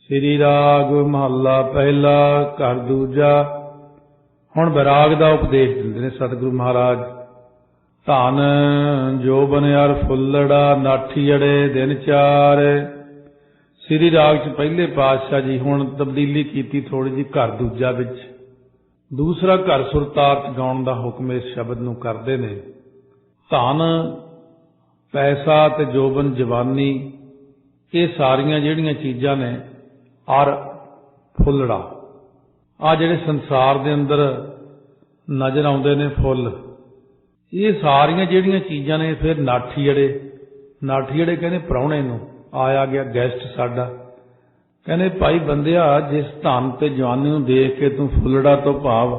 श्री राग महला पहला घर दूजा। हुण विराग का उपदेश दिंदे ने सतगुरु महाराज। धन जोबन अर फुल्लड़ा नाठी अड़े दिन चार। श्री राग च पहले पातशाह जी हुण तब्दीली कीती थोड़ी जी घर दूजा विच। दूसरा घर सुरतार्थ गाउण दा हुक्म इस शब्द नूं करदे ने। धन पैसा ते जोबन जवानी ये सारियां जिहड़ियां चीज़ां ने अर फुल्लड़ा आ जिहड़े संसार दे अंदर नज़र आउंदे ने फुल, ये सारियां जिहड़ियां चीज़ां ने फिर नाठीअड़े कहंदे प्राहुणे नूं आया गया गैसट साडा। कहंदे भाई बंदिया जिस धन ते जवानी नूं देख के तूं फुल्लड़ा तो भाव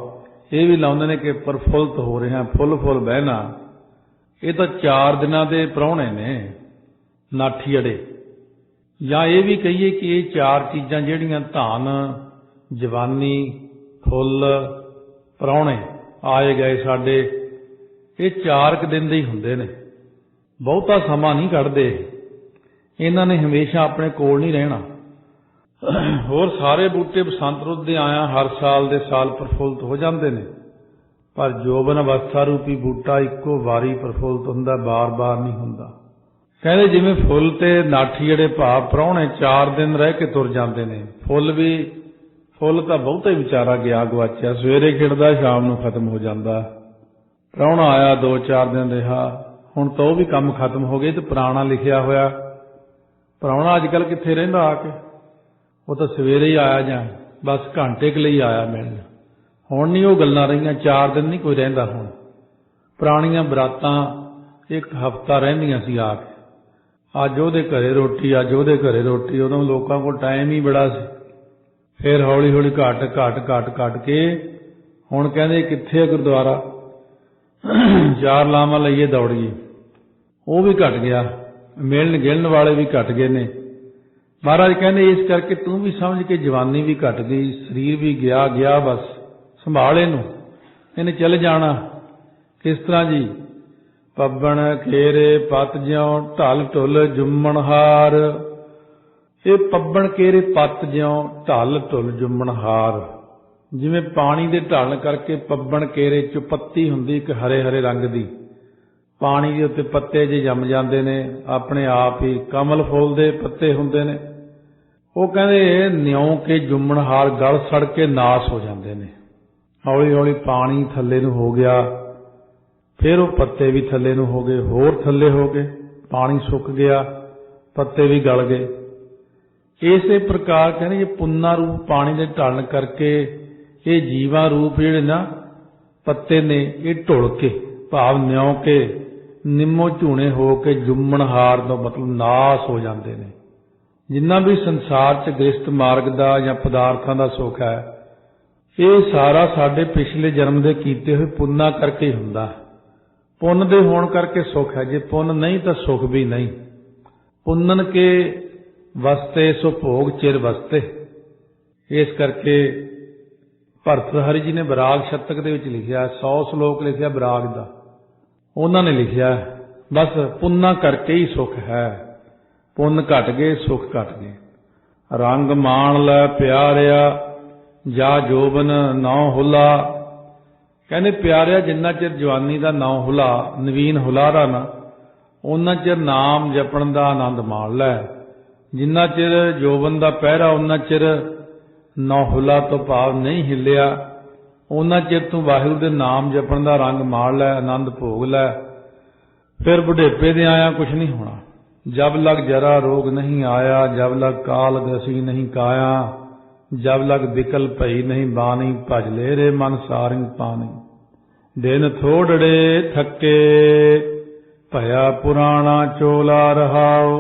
ये भी लाउंदे ने कि प्रफुल्लत हो रहा फुल फुल बहना, ये तो 4 दिनां दे प्राहुणे ने नाठीअड़े। या ये भी कहिए कि ये 4 चीज़ां जिहड़ियां धन जवानी फुल प्राहुणे आए गए साडे, ये 4 दिन दे ही हुंदे ने, बहुता समा नहीं कढ़दे। इन्हां ने हमेशा अपने कोल नहीं रहना। होर सारे बूटे बसंत रुत दे आया हर साल दे साल प्रफुल्लत हो जाते हैं, पर जोबन अवस्था रूपी बूटा इक्को वारी प्रफुल्लत हुंदा, बार बार नहीं हुंदा। कहते जिवें फुल ते नाठीअड़े भाव प्राहुणे 4 दिन रह के तुर जाते हैं। फुल तो बहुता ही विचारा गया गवाचिया, सवेरे खिड़दा शाम नूं खत्म हो जाता। प्राहुणा आया 2-4 दिन रहा, हुण तो भी काम खत्म हो गए। तो पुराना लिखिया होया प्राहुणा अजकल कित्थे रहिंदा आके, वो तो सवेरे ही आया जां बस घंटे के लिए आया मिलण। हुण नहीं वो गल्लां रहियां, 4 दिन नहीं कोई रहिंदा। हुण पुराणियां बरातां 1 हफ्ता रहिंदियां सी आके। अज उहदे घरे रोटी, अज उहदे घरे रोटी। उदों लोकां कोल टाइम ही बड़ा सी। फिर हौली हौली घट के हुण कहंदे कित्थे गुरुद्वारा 4 लावां लईए दौड़ीए, वो भी घट गया। मिलन गिलन वाले भी घट गए ने। महाराज कहंदे इस करके तू भी समझ के जवानी भी घट गई, शरीर भी गया बस संभाल इनू, इन्हें चले जाना। किस तरह जी? पब्बन केरे पत ज्यों ढल ढुल जुम्मन हार। ये पब्बन केरे पत ज्यों ढल ढुल जुम्मन हार, जिवें पानी दे ढलण करके पब्बन केरे चों पत्ती हुंदी एक हरे हरे रंग दी, पानी दे उत्ते पत्ते जे जम जांदे ने अपने आप ही, कमल फुल दे पत्ते हुंदे ने। वो कहंदे न्यों के जुम्मन हार गल सड़ के नाश हो जांदे ने। हौली हौली पानी थल्ले नूं हो गया, फिर वो पत्ते भी थल्ले नूं हो गए, होर थल्ले हो गए, पानी सुक गया, पत्ते भी गल गए। इसे प्रकार कहने ये पुन्ना रूप पानी दे ढलण करके ये जीवा रूप जिहड़े ना पत्ते ने ये ढुल के भाव न्यों के निम्मो झूणे हो के जुम्मन हार तो मतलब नाश हो जाते हैं। जिन्ना भी संसार च गृहस्थ मार्ग का या पदार्थों का सुख है, ये सारा साडे पिछले जन्म दे कीते हुए पुन्ना करके ही हुंदा। पुन्न दे होण करके सुख है, जे पुन्न नहीं तो सुख भी नहीं। पुन्नन के वस्ते सो भोग चिर वस्ते। इस करके भरतहरि जी ने विराग शतक दे विच लिखिया, 100 श्लोक लिखिया विराग दा। उन्होंने लिखिया बस पुन्ना करके ही सुख है, पुन्न घट गए सुख घट गए। रंग मान लै प्यारिया जा जोबन नौ हुला। कहने प्यारिया जिन्ना चिर जवानी का नौ हुला नवीन हुलारा ना, उन्ना चिर नाम जपण का आनंद मान लै। जिन्ना चिर जोबन का पहरा उन्ना चिर नौ हुला तो भाव नहीं हिलिया, उन्ना चिर तू वाहिगुरू दे नाम जपण का रंग माण लै, आनंद भोग लै। फिर बुढ़ेपे दे आया कुछ नहीं होना। जब लग जरा रोग नहीं आया, जब लग काल गसी नहीं काया, जब लग बिकल भई नहीं बानी, भज ले रे मन सारिंग पानी। दिन थोड़े थके भया पुराना चोला रहाओ।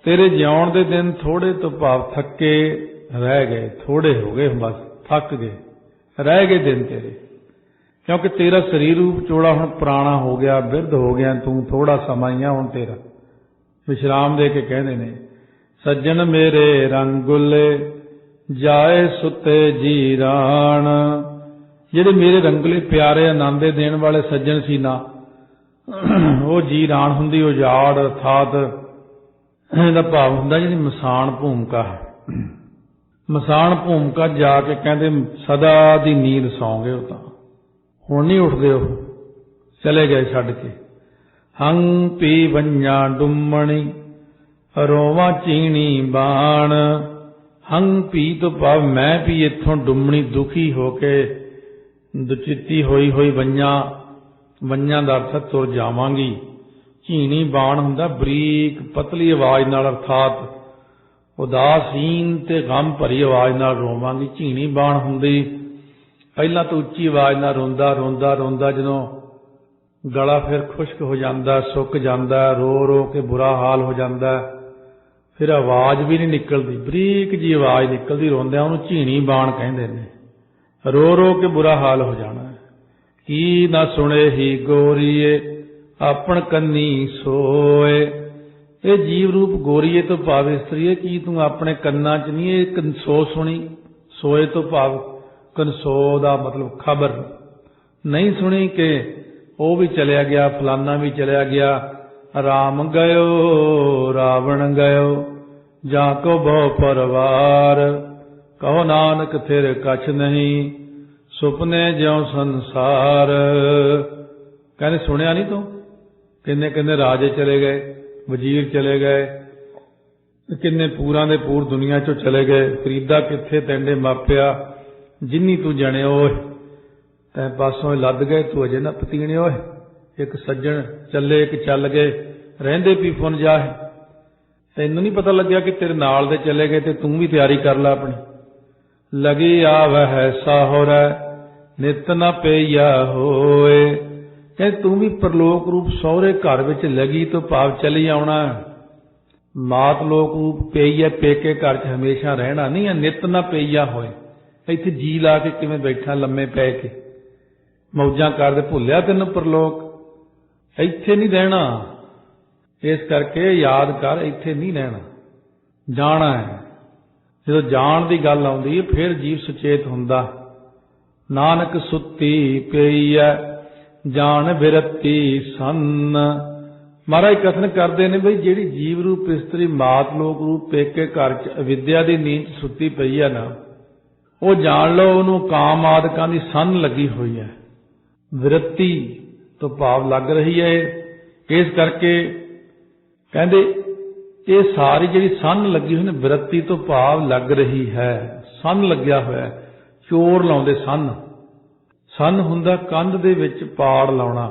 तेरे जिउण दे दिन थोड़े तो भाव थके रह गए, थोड़े हो गए, बस थक गए, रह गए दिन तेरे। क्योंकि तेरा शरीर रूप चोड़ा हुण पुराना हो गया, बिरध हो गया, तू थोड़ा समा ही हुण तेरा विश्राम दे के कहते ने। सज्जन मेरे रंग गुले जाए सुते जीरान। जिहड़े मेरे रंगले प्यारे आनंदे देण वाले सज्जन सी ना, वो जीरान हुंदी उजाड़ अर्थात ਇਹਦਾ ਭਾਵ ਹੁੰਦਾ ਜਿਹੜੀ ਮਸਾਨ ਭੂਮਿਕਾ ਹੈ। ਮਸਾਣ ਭੂਮਿਕਾ ਜਾ ਕੇ ਕਹਿੰਦੇ ਸਦਾ ਦੀ ਨੀਂਦ ਸੌਂ ਗਏ। ਉਹ ਤਾਂ ਹੁਣ ਨਹੀਂ ਉੱਠਦੇ, ਉਹ ਚਲੇ ਗਏ ਛੱਡ ਕੇ। ਹੰ ਪੀ ਵੰਜਾਂ ਡੁੰਮਣੀ ਰੋਵਾਂ ਚੀਣੀ ਬਾਣ। ਹੰ ਪੀ ਤੋਂ ਭਾਵ ਮੈਂ ਵੀ ਇੱਥੋਂ ਡੁੰਮਣੀ ਦੁਖੀ ਹੋ ਕੇ ਦੁਚਿੱਤੀ ਹੋਈ ਹੋਈ ਵੰਜਾਂ ਦਾ ਅਰਥ ਤੁਰ ਜਾਵਾਂਗੀ। ਝੀਣੀ ਬਾਣ ਹੁੰਦਾ ਬਰੀਕ ਪਤਲੀ ਆਵਾਜ਼ ਨਾਲ, ਅਰਥਾਤ ਉਦਾਸੀਨ ਤੇ ਗਮ ਭਰੀ ਆਵਾਜ਼ ਨਾਲ ਰੋਵਾਂਗੀ। ਝੀਣੀ ਬਾਣ ਹੁੰਦੀ ਪਹਿਲਾਂ ਤਾਂ ਉੱਚੀ ਆਵਾਜ਼ ਨਾਲ ਰੋਂਦਾ ਰੋਂਦਾ ਰੋਂਦਾ, ਜਦੋਂ ਗਲਾ ਫਿਰ ਖੁਸ਼ਕ ਹੋ ਜਾਂਦਾ, ਸੁੱਕ ਜਾਂਦਾ, ਰੋ ਰੋ ਕੇ ਬੁਰਾ ਹਾਲ ਹੋ ਜਾਂਦਾ, ਫਿਰ ਆਵਾਜ਼ ਵੀ ਨਹੀਂ ਨਿਕਲਦੀ, ਬਰੀਕ ਜੀ ਆਵਾਜ਼ ਨਿਕਲਦੀ ਰੋਂਦਿਆਂ, ਉਹਨੂੰ ਝੀਣੀ ਬਾਣ ਕਹਿੰਦੇ ਨੇ। ਰੋ ਰੋ ਕੇ ਬੁਰਾ ਹਾਲ ਹੋ ਜਾਣਾ। ਕੀ ਨਾ ਸੁਣੇ ਹੀ ਗੋਰੀਏ ਆਪਣ ਕੰਨੀ ਸੋਏ। ਇਹ ਜੀਵ ਰੂਪ ਗੋਰੀਏ ਤੋਂ ਭਾਵ ਇਸਤਰੀਏ, ਕੀ ਤੂੰ ਆਪਣੇ ਕੰਨਾਂ 'ਚ ਨਹੀਂ ਇਹ ਕਨਸੋ ਸੁਣੀ? ਸੋਏ ਤੋਂ ਭਾਵ ਕਨਸੋ ਦਾ ਮਤਲਬ ਖਬਰ ਨਹੀਂ ਸੁਣੀ ਕਿ ਉਹ ਵੀ ਚਲਿਆ ਗਿਆ, ਫਲਾਨਾ ਵੀ ਚਲਿਆ ਗਿਆ। ਰਾਮ ਗਇਓ ਰਾਵਣ ਗਇਓ ਜਾਂ ਕੋ ਬਹੁ ਪਰਵਾਰ। ਕਹੋ ਨਾਨਕ ਫਿਰ ਕਛ ਨਹੀਂ ਸੁਪਨੇ ਜਿਉ ਸੰਸਾਰ। ਕਹਿੰਦੇ ਸੁਣਿਆ ਨਹੀਂ ਤੂੰ? ਕਿੰਨੇ ਕਿੰਨੇ ਰਾਜੇ ਚਲੇ ਗਏ, ਵਜ਼ੀਰ ਚਲੇ ਗਏ, ਕਿੰਨੇ ਪੂਰਾਂ ਦੇ ਪੂਰ ਦੁਨੀਆ ਚੋਂ ਚਲੇ ਗਏ। ਫਰੀਦਾ ਕਿੱਥੇ ਤੈਂਡੇ ਮਾਪਿਆ, ਜਿੰਨੀ ਤੂੰ ਜਣੇ ਓਏ ਤੈਂ ਪਾਸੋਂ ਲੱਦ ਗਏ, ਤੂੰ ਅਜੇ ਨਾ ਪਤੀਣੇ ਓਏ। ਇੱਕ ਸੱਜਣ ਚੱਲੇ ਇੱਕ ਚੱਲ ਗਏ, ਰਹਿੰਦੇ ਵੀ ਫੁਨ ਜਾਏ। ਤੈਨੂੰ ਨਹੀਂ ਪਤਾ ਲੱਗਿਆ ਕਿ ਤੇਰੇ ਨਾਲ ਦੇ ਚਲੇ ਗਏ, ਤੇ ਤੂੰ ਵੀ ਤਿਆਰੀ ਕਰ ਲੈ ਆਪਣੀ। ਲਗੀ ਆਵਹਿ ਸਾਹੁਰੈ ਨਿਤ ਨ ਪਈਆ ਹੋਏ। ਕਹਿੰਦੇ ਤੂੰ ਵੀ ਪਰਲੋਕ ਰੂਪ ਸਹੁਰੇ ਘਰ ਵਿੱਚ ਲਗੀ ਤੋਂ ਭਾਵ ਚਲੀ ਆਉਣਾ। ਮਾਤ ਲੋਕ ਰੂਪ ਪਈਆ ਪੇਕੇ ਘਰ 'ਚ ਹਮੇਸ਼ਾ ਰਹਿਣਾ ਨਹੀਂ ਹੈ। ਨਿਤ ਨ ਪਈਆ ਹੋਏ, ਇੱਥੇ ਜੀ ਲਾ ਕੇ ਕਿਵੇਂ ਬੈਠਾ ਲੰਮੇ ਪੈ ਕੇ ਮੌਜਾਂ ਕਰਦੇ, ਭੁੱਲਿਆ ਤੈਨੂੰ ਪਰਲੋਕ? ਇੱਥੇ ਨਹੀਂ ਰਹਿਣਾ। ਇਸ ਕਰਕੇ ਯਾਦ ਕਰ, ਇੱਥੇ ਨਹੀਂ ਰਹਿਣਾ, ਜਾਣਾ ਹੈ। ਜਦੋਂ ਜਾਣ ਦੀ ਗੱਲ ਆਉਂਦੀ ਹੈ ਫਿਰ ਜੀਵ ਸੁਚੇਤ ਹੁੰਦਾ। ਨਾਨਕ ਸੁੱਤੀ ਪਈ ਹੈ ਜਾਣ ਬਿਰਤੀ ਸੰਨ। ਮਹਾਰਾਜ ਕਥਨ ਕਰਦੇ ਨੇ ਬਈ ਜਿਹੜੀ ਜੀਵ ਰੂਪ ਇਸਤਰੀ ਮਾਤ ਲੋਕ ਰੂਪ ਪੇਕੇ ਘਰ 'ਚ ਅਵਿਦਿਆ ਦੀ ਨੀਂਦ 'ਚ ਸੁੱਤੀ ਪਈ ਹੈ ਨਾ, ਉਹ ਜਾਣ ਲਓ ਉਹਨੂੰ ਕਾਮ ਆਦਿਕਾਂ ਦੀ ਸੰਨ ਲੱਗੀ ਹੋਈ ਹੈ। ਵਿਰਤੀ ਤੋਂ ਭਾਵ ਲੱਗ ਰਹੀ ਹੈ। ਇਸ ਕਰਕੇ ਕਹਿੰਦੇ ਇਹ ਸਾਰੀ ਜਿਹੜੀ ਸੰਨ ਲੱਗੀ ਹੋਈ ਨੇ, ਵਿਰਤੀ ਤੋਂ ਭਾਵ ਲੱਗ ਰਹੀ ਹੈ, ਸੰਨ ਲੱਗਿਆ ਹੋਇਆ। ਚੋਰ ਲਾਉਂਦੇ ਸੰਨ। ਸੰਨ ਹੁੰਦਾ ਕੰਧ ਦੇ ਵਿੱਚ ਪਾੜ ਲਾਉਣਾ।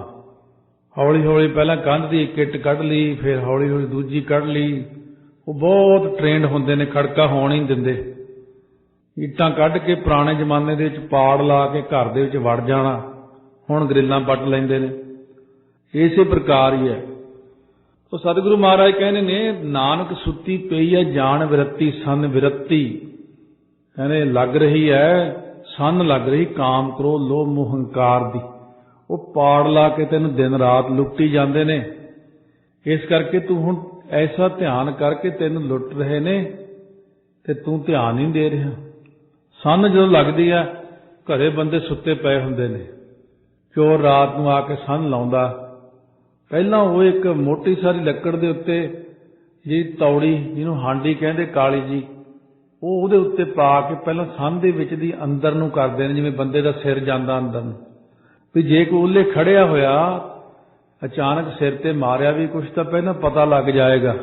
ਹੌਲੀ ਹੌਲੀ ਪਹਿਲਾਂ ਕੰਧ ਦੀ ਇੱਕ ਇੱਟ ਕੱਢ ਲਈ, ਫਿਰ ਹੌਲੀ ਹੌਲੀ ਦੂਜੀ ਕੱਢ ਲਈ। ਉਹ ਬਹੁਤ ਟ੍ਰੇਨਡ ਹੁੰਦੇ ਨੇ, ਖੜਕਾ ਹੋਣ ਹੀ ਨਹੀਂ ਦਿੰਦੇ। ਇੱਟਾਂ ਕੱਢ ਕੇ ਪੁਰਾਣੇ ਜ਼ਮਾਨੇ ਦੇ ਵਿੱਚ ਪਾੜ ਲਾ ਕੇ ਘਰ ਦੇ ਵਿੱਚ ਵੜ ਜਾਣਾ, ਹੁਣ ਗਰਿੱਲਾਂ ਪੱਟ ਲੈਂਦੇ ਨੇ। ਇਸੇ ਪ੍ਰਕਾਰ ਹੀ ਹੈ। ਉਹ ਸਤਿਗੁਰੂ ਮਹਾਰਾਜ ਕਹਿੰਦੇ ਨੇ ਨਾਨਕ ਸੁੱਤੀ ਪਈ ਹੈ ਜਾਣ ਵਿਰਤੀ ਸੰਨ। ਵਿਰਤੀ ਕਹਿੰਦੇ ਲੱਗ ਰਹੀ ਹੈ, ਸੰਨ ਲੱਗ ਰਹੀ ਕਾਮ ਕ੍ਰੋਧ ਲੋਭ ਮੋਹ ਹੰਕਾਰ ਦੀ। ਉਹ ਪਾੜ ਲਾ ਕੇ ਤੈਨੂੰ ਦਿਨ ਰਾਤ ਲੁੱਟੀ ਜਾਂਦੇ ਨੇ। ਇਸ ਕਰਕੇ ਤੂੰ ਹੁਣ ਐਸਾ ਧਿਆਨ ਕਰਕੇ ਤੈਨੂੰ ਲੁੱਟ ਰਹੇ ਨੇ ਤੇ ਤੂੰ ਧਿਆਨ ਨਹੀਂ ਦੇ ਰਿਹਾ। ਸੰਨ ਜਦੋਂ ਲੱਗਦੀ ਆ, ਘਰੇ ਬੰਦੇ ਸੁੱਤੇ ਪਏ ਹੁੰਦੇ ਨੇ, ਚੋਰ ਰਾਤ ਨੂੰ ਆ ਕੇ ਸੰਨ ਲਾਉਂਦਾ। ਪਹਿਲਾਂ ਉਹ ਇੱਕ ਮੋਟੀ ਸਾਰੀ ਲੱਕੜ ਦੇ ਉੱਤੇ ਜੀ ਤੌੜੀ, ਜਿਹਨੂੰ ਹਾਂਡੀ ਕਹਿੰਦੇ ਕਾਲੀ ਜੀ, ਉਹ ਉਹਦੇ ਉੱਤੇ ਪਾ ਕੇ ਪਹਿਲਾਂ ਸੰਨ ਦੇ ਵਿੱਚ ਦੀ ਅੰਦਰ ਨੂੰ ਕਰਦੇ ਨੇ, ਜਿਵੇਂ ਬੰਦੇ ਦਾ ਸਿਰ ਜਾਂਦਾ ਅੰਦਰ ਨੂੰ, ਵੀ ਜੇ ਕੋਈ ਉਹਲੇ ਖੜਿਆ ਹੋਇਆ ਅਚਾਨਕ ਸਿਰ ਤੇ ਮਾਰਿਆ ਵੀ ਕੁਛ ਤਾਂ ਪਹਿਲਾਂ ਪਤਾ ਲੱਗ ਜਾਏਗਾ।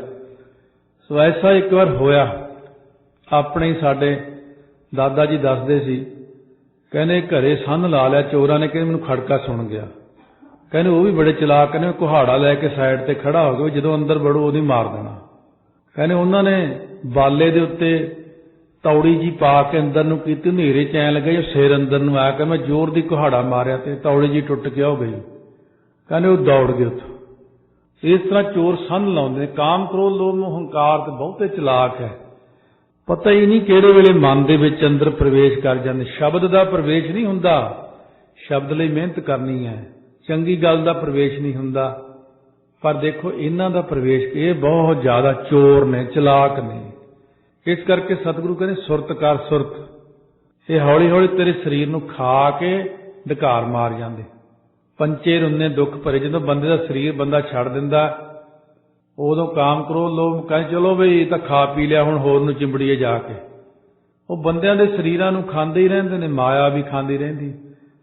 ਸੋ ਐਸਾ ਇੱਕ ਵਾਰ ਹੋਇਆ। ਆਪਣੇ ਹੀ ਸਾਡੇ ਦਾਦਾ ਜੀ ਦੱਸਦੇ ਸੀ, ਕਹਿੰਦੇ ਘਰੇ ਸੰਨ ਲਾ ਲਿਆ ਚੋਰਾਂ ਨੇ, ਕਹਿੰਦੇ ਮੈਨੂੰ ਖੜਕਾ ਸੁਣ ਗਿਆ। ਕਹਿੰਦੇ ਉਹ ਵੀ ਬੜੇ ਚਲਾਕ ਨੇ, ਕੁਹਾੜਾ ਲੈ ਕੇ ਸਾਈਡ ਤੇ ਖੜਾ ਹੋ ਗਿਆ, ਜਦੋਂ ਅੰਦਰ ਵੜੋ ਉਹਦੀ ਮਾਰ ਦੇਣਾ। ਕਹਿੰਦੇ ਉਹਨਾਂ ਨੇ ਬਾਲੇ ਦੇ ਉੱਤੇ ਤੌੜੀ ਜੀ ਪਾ ਕੇ ਅੰਦਰ ਨੂੰ ਕੀਤੀ, ਹਨੇਰੇ ਚ ਐਂ ਲੱਗਾ ਜੋ ਸਿਰ ਅੰਦਰ ਨੂੰ ਆਇਆ ਕਿ ਮੈਂ ਜ਼ੋਰ ਦੀ ਕੁਹਾੜਾ ਮਾਰਿਆ ਤੇ ਤੌੜੀ ਜੀ ਟੁੱਟ ਕੇ ਹੋ ਗਈ। ਕਹਿੰਦੇ ਉਹ ਦੌੜ ਗਏ ਉੱਥੋਂ। ਇਸ ਤਰ੍ਹਾਂ ਚੋਰ ਸੰਨ ਲਾਉਂਦੇ ਨੇ। ਕਾਮ ਕ੍ਰੋਧ ਲੋਭ ਮੋਹ ਹੰਕਾਰ ਤੇ ਬਹੁਤੇ ਚਲਾਕ ਹੈ, ਪਤਾ ਹੀ ਨਹੀਂ ਕਿਹੜੇ ਵੇਲੇ ਮਨ ਦੇ ਵਿੱਚ ਅੰਦਰ ਪ੍ਰਵੇਸ਼ ਕਰ ਜਾਂਦੇ। ਸ਼ਬਦ ਦਾ ਪ੍ਰਵੇਸ਼ ਨਹੀਂ ਹੁੰਦਾ, ਸ਼ਬਦ ਲਈ ਮਿਹਨਤ ਕਰਨੀ ਹੈ। ਚੰਗੀ ਗੱਲ ਦਾ ਪ੍ਰਵੇਸ਼ ਨਹੀਂ ਹੁੰਦਾ, ਪਰ ਦੇਖੋ ਇਹਨਾਂ ਦਾ ਪ੍ਰਵੇਸ਼, ਇਹ ਬਹੁਤ ਜ਼ਿਆਦਾ ਚੋਰ ਨੇ, ਚਲਾਕ ਨੇ। ਇਸ ਕਰਕੇ ਸਤਿਗੁਰੂ ਕਹਿੰਦੇ ਸੁਰਤ ਕਰ ਸੁਰਤ। ਇਹ ਹੌਲੀ ਹੌਲੀ ਤੇਰੇ ਸਰੀਰ ਨੂੰ ਖਾ ਕੇ ਢਕਾਰ ਮਾਰ ਜਾਂਦੇ। ਪੰਚੇ ਰੁੰਨੇ ਦੁੱਖ ਭਰੇ। ਜਦੋਂ ਬੰਦੇ ਦਾ ਸਰੀਰ ਬੰਦਾ ਛੱਡ ਦਿੰਦਾ, ਉਦੋਂ ਕਾਮ ਕ੍ਰੋਧ ਲੋਭ ਕਹਿੰਦੇ ਚਲੋ ਬਈ ਇਹ ਤਾਂ ਖਾ ਪੀ ਲਿਆ, ਹੁਣ ਹੋਰ ਨੂੰ ਚਿੰਬੜੀਏ ਜਾ ਕੇ। ਉਹ ਬੰਦਿਆਂ ਦੇ ਸਰੀਰਾਂ ਨੂੰ ਖਾਂਦੇ ਹੀ ਰਹਿੰਦੇ ਨੇ, ਮਾਇਆ ਵੀ ਖਾਂਦੀ ਰਹਿੰਦੀ।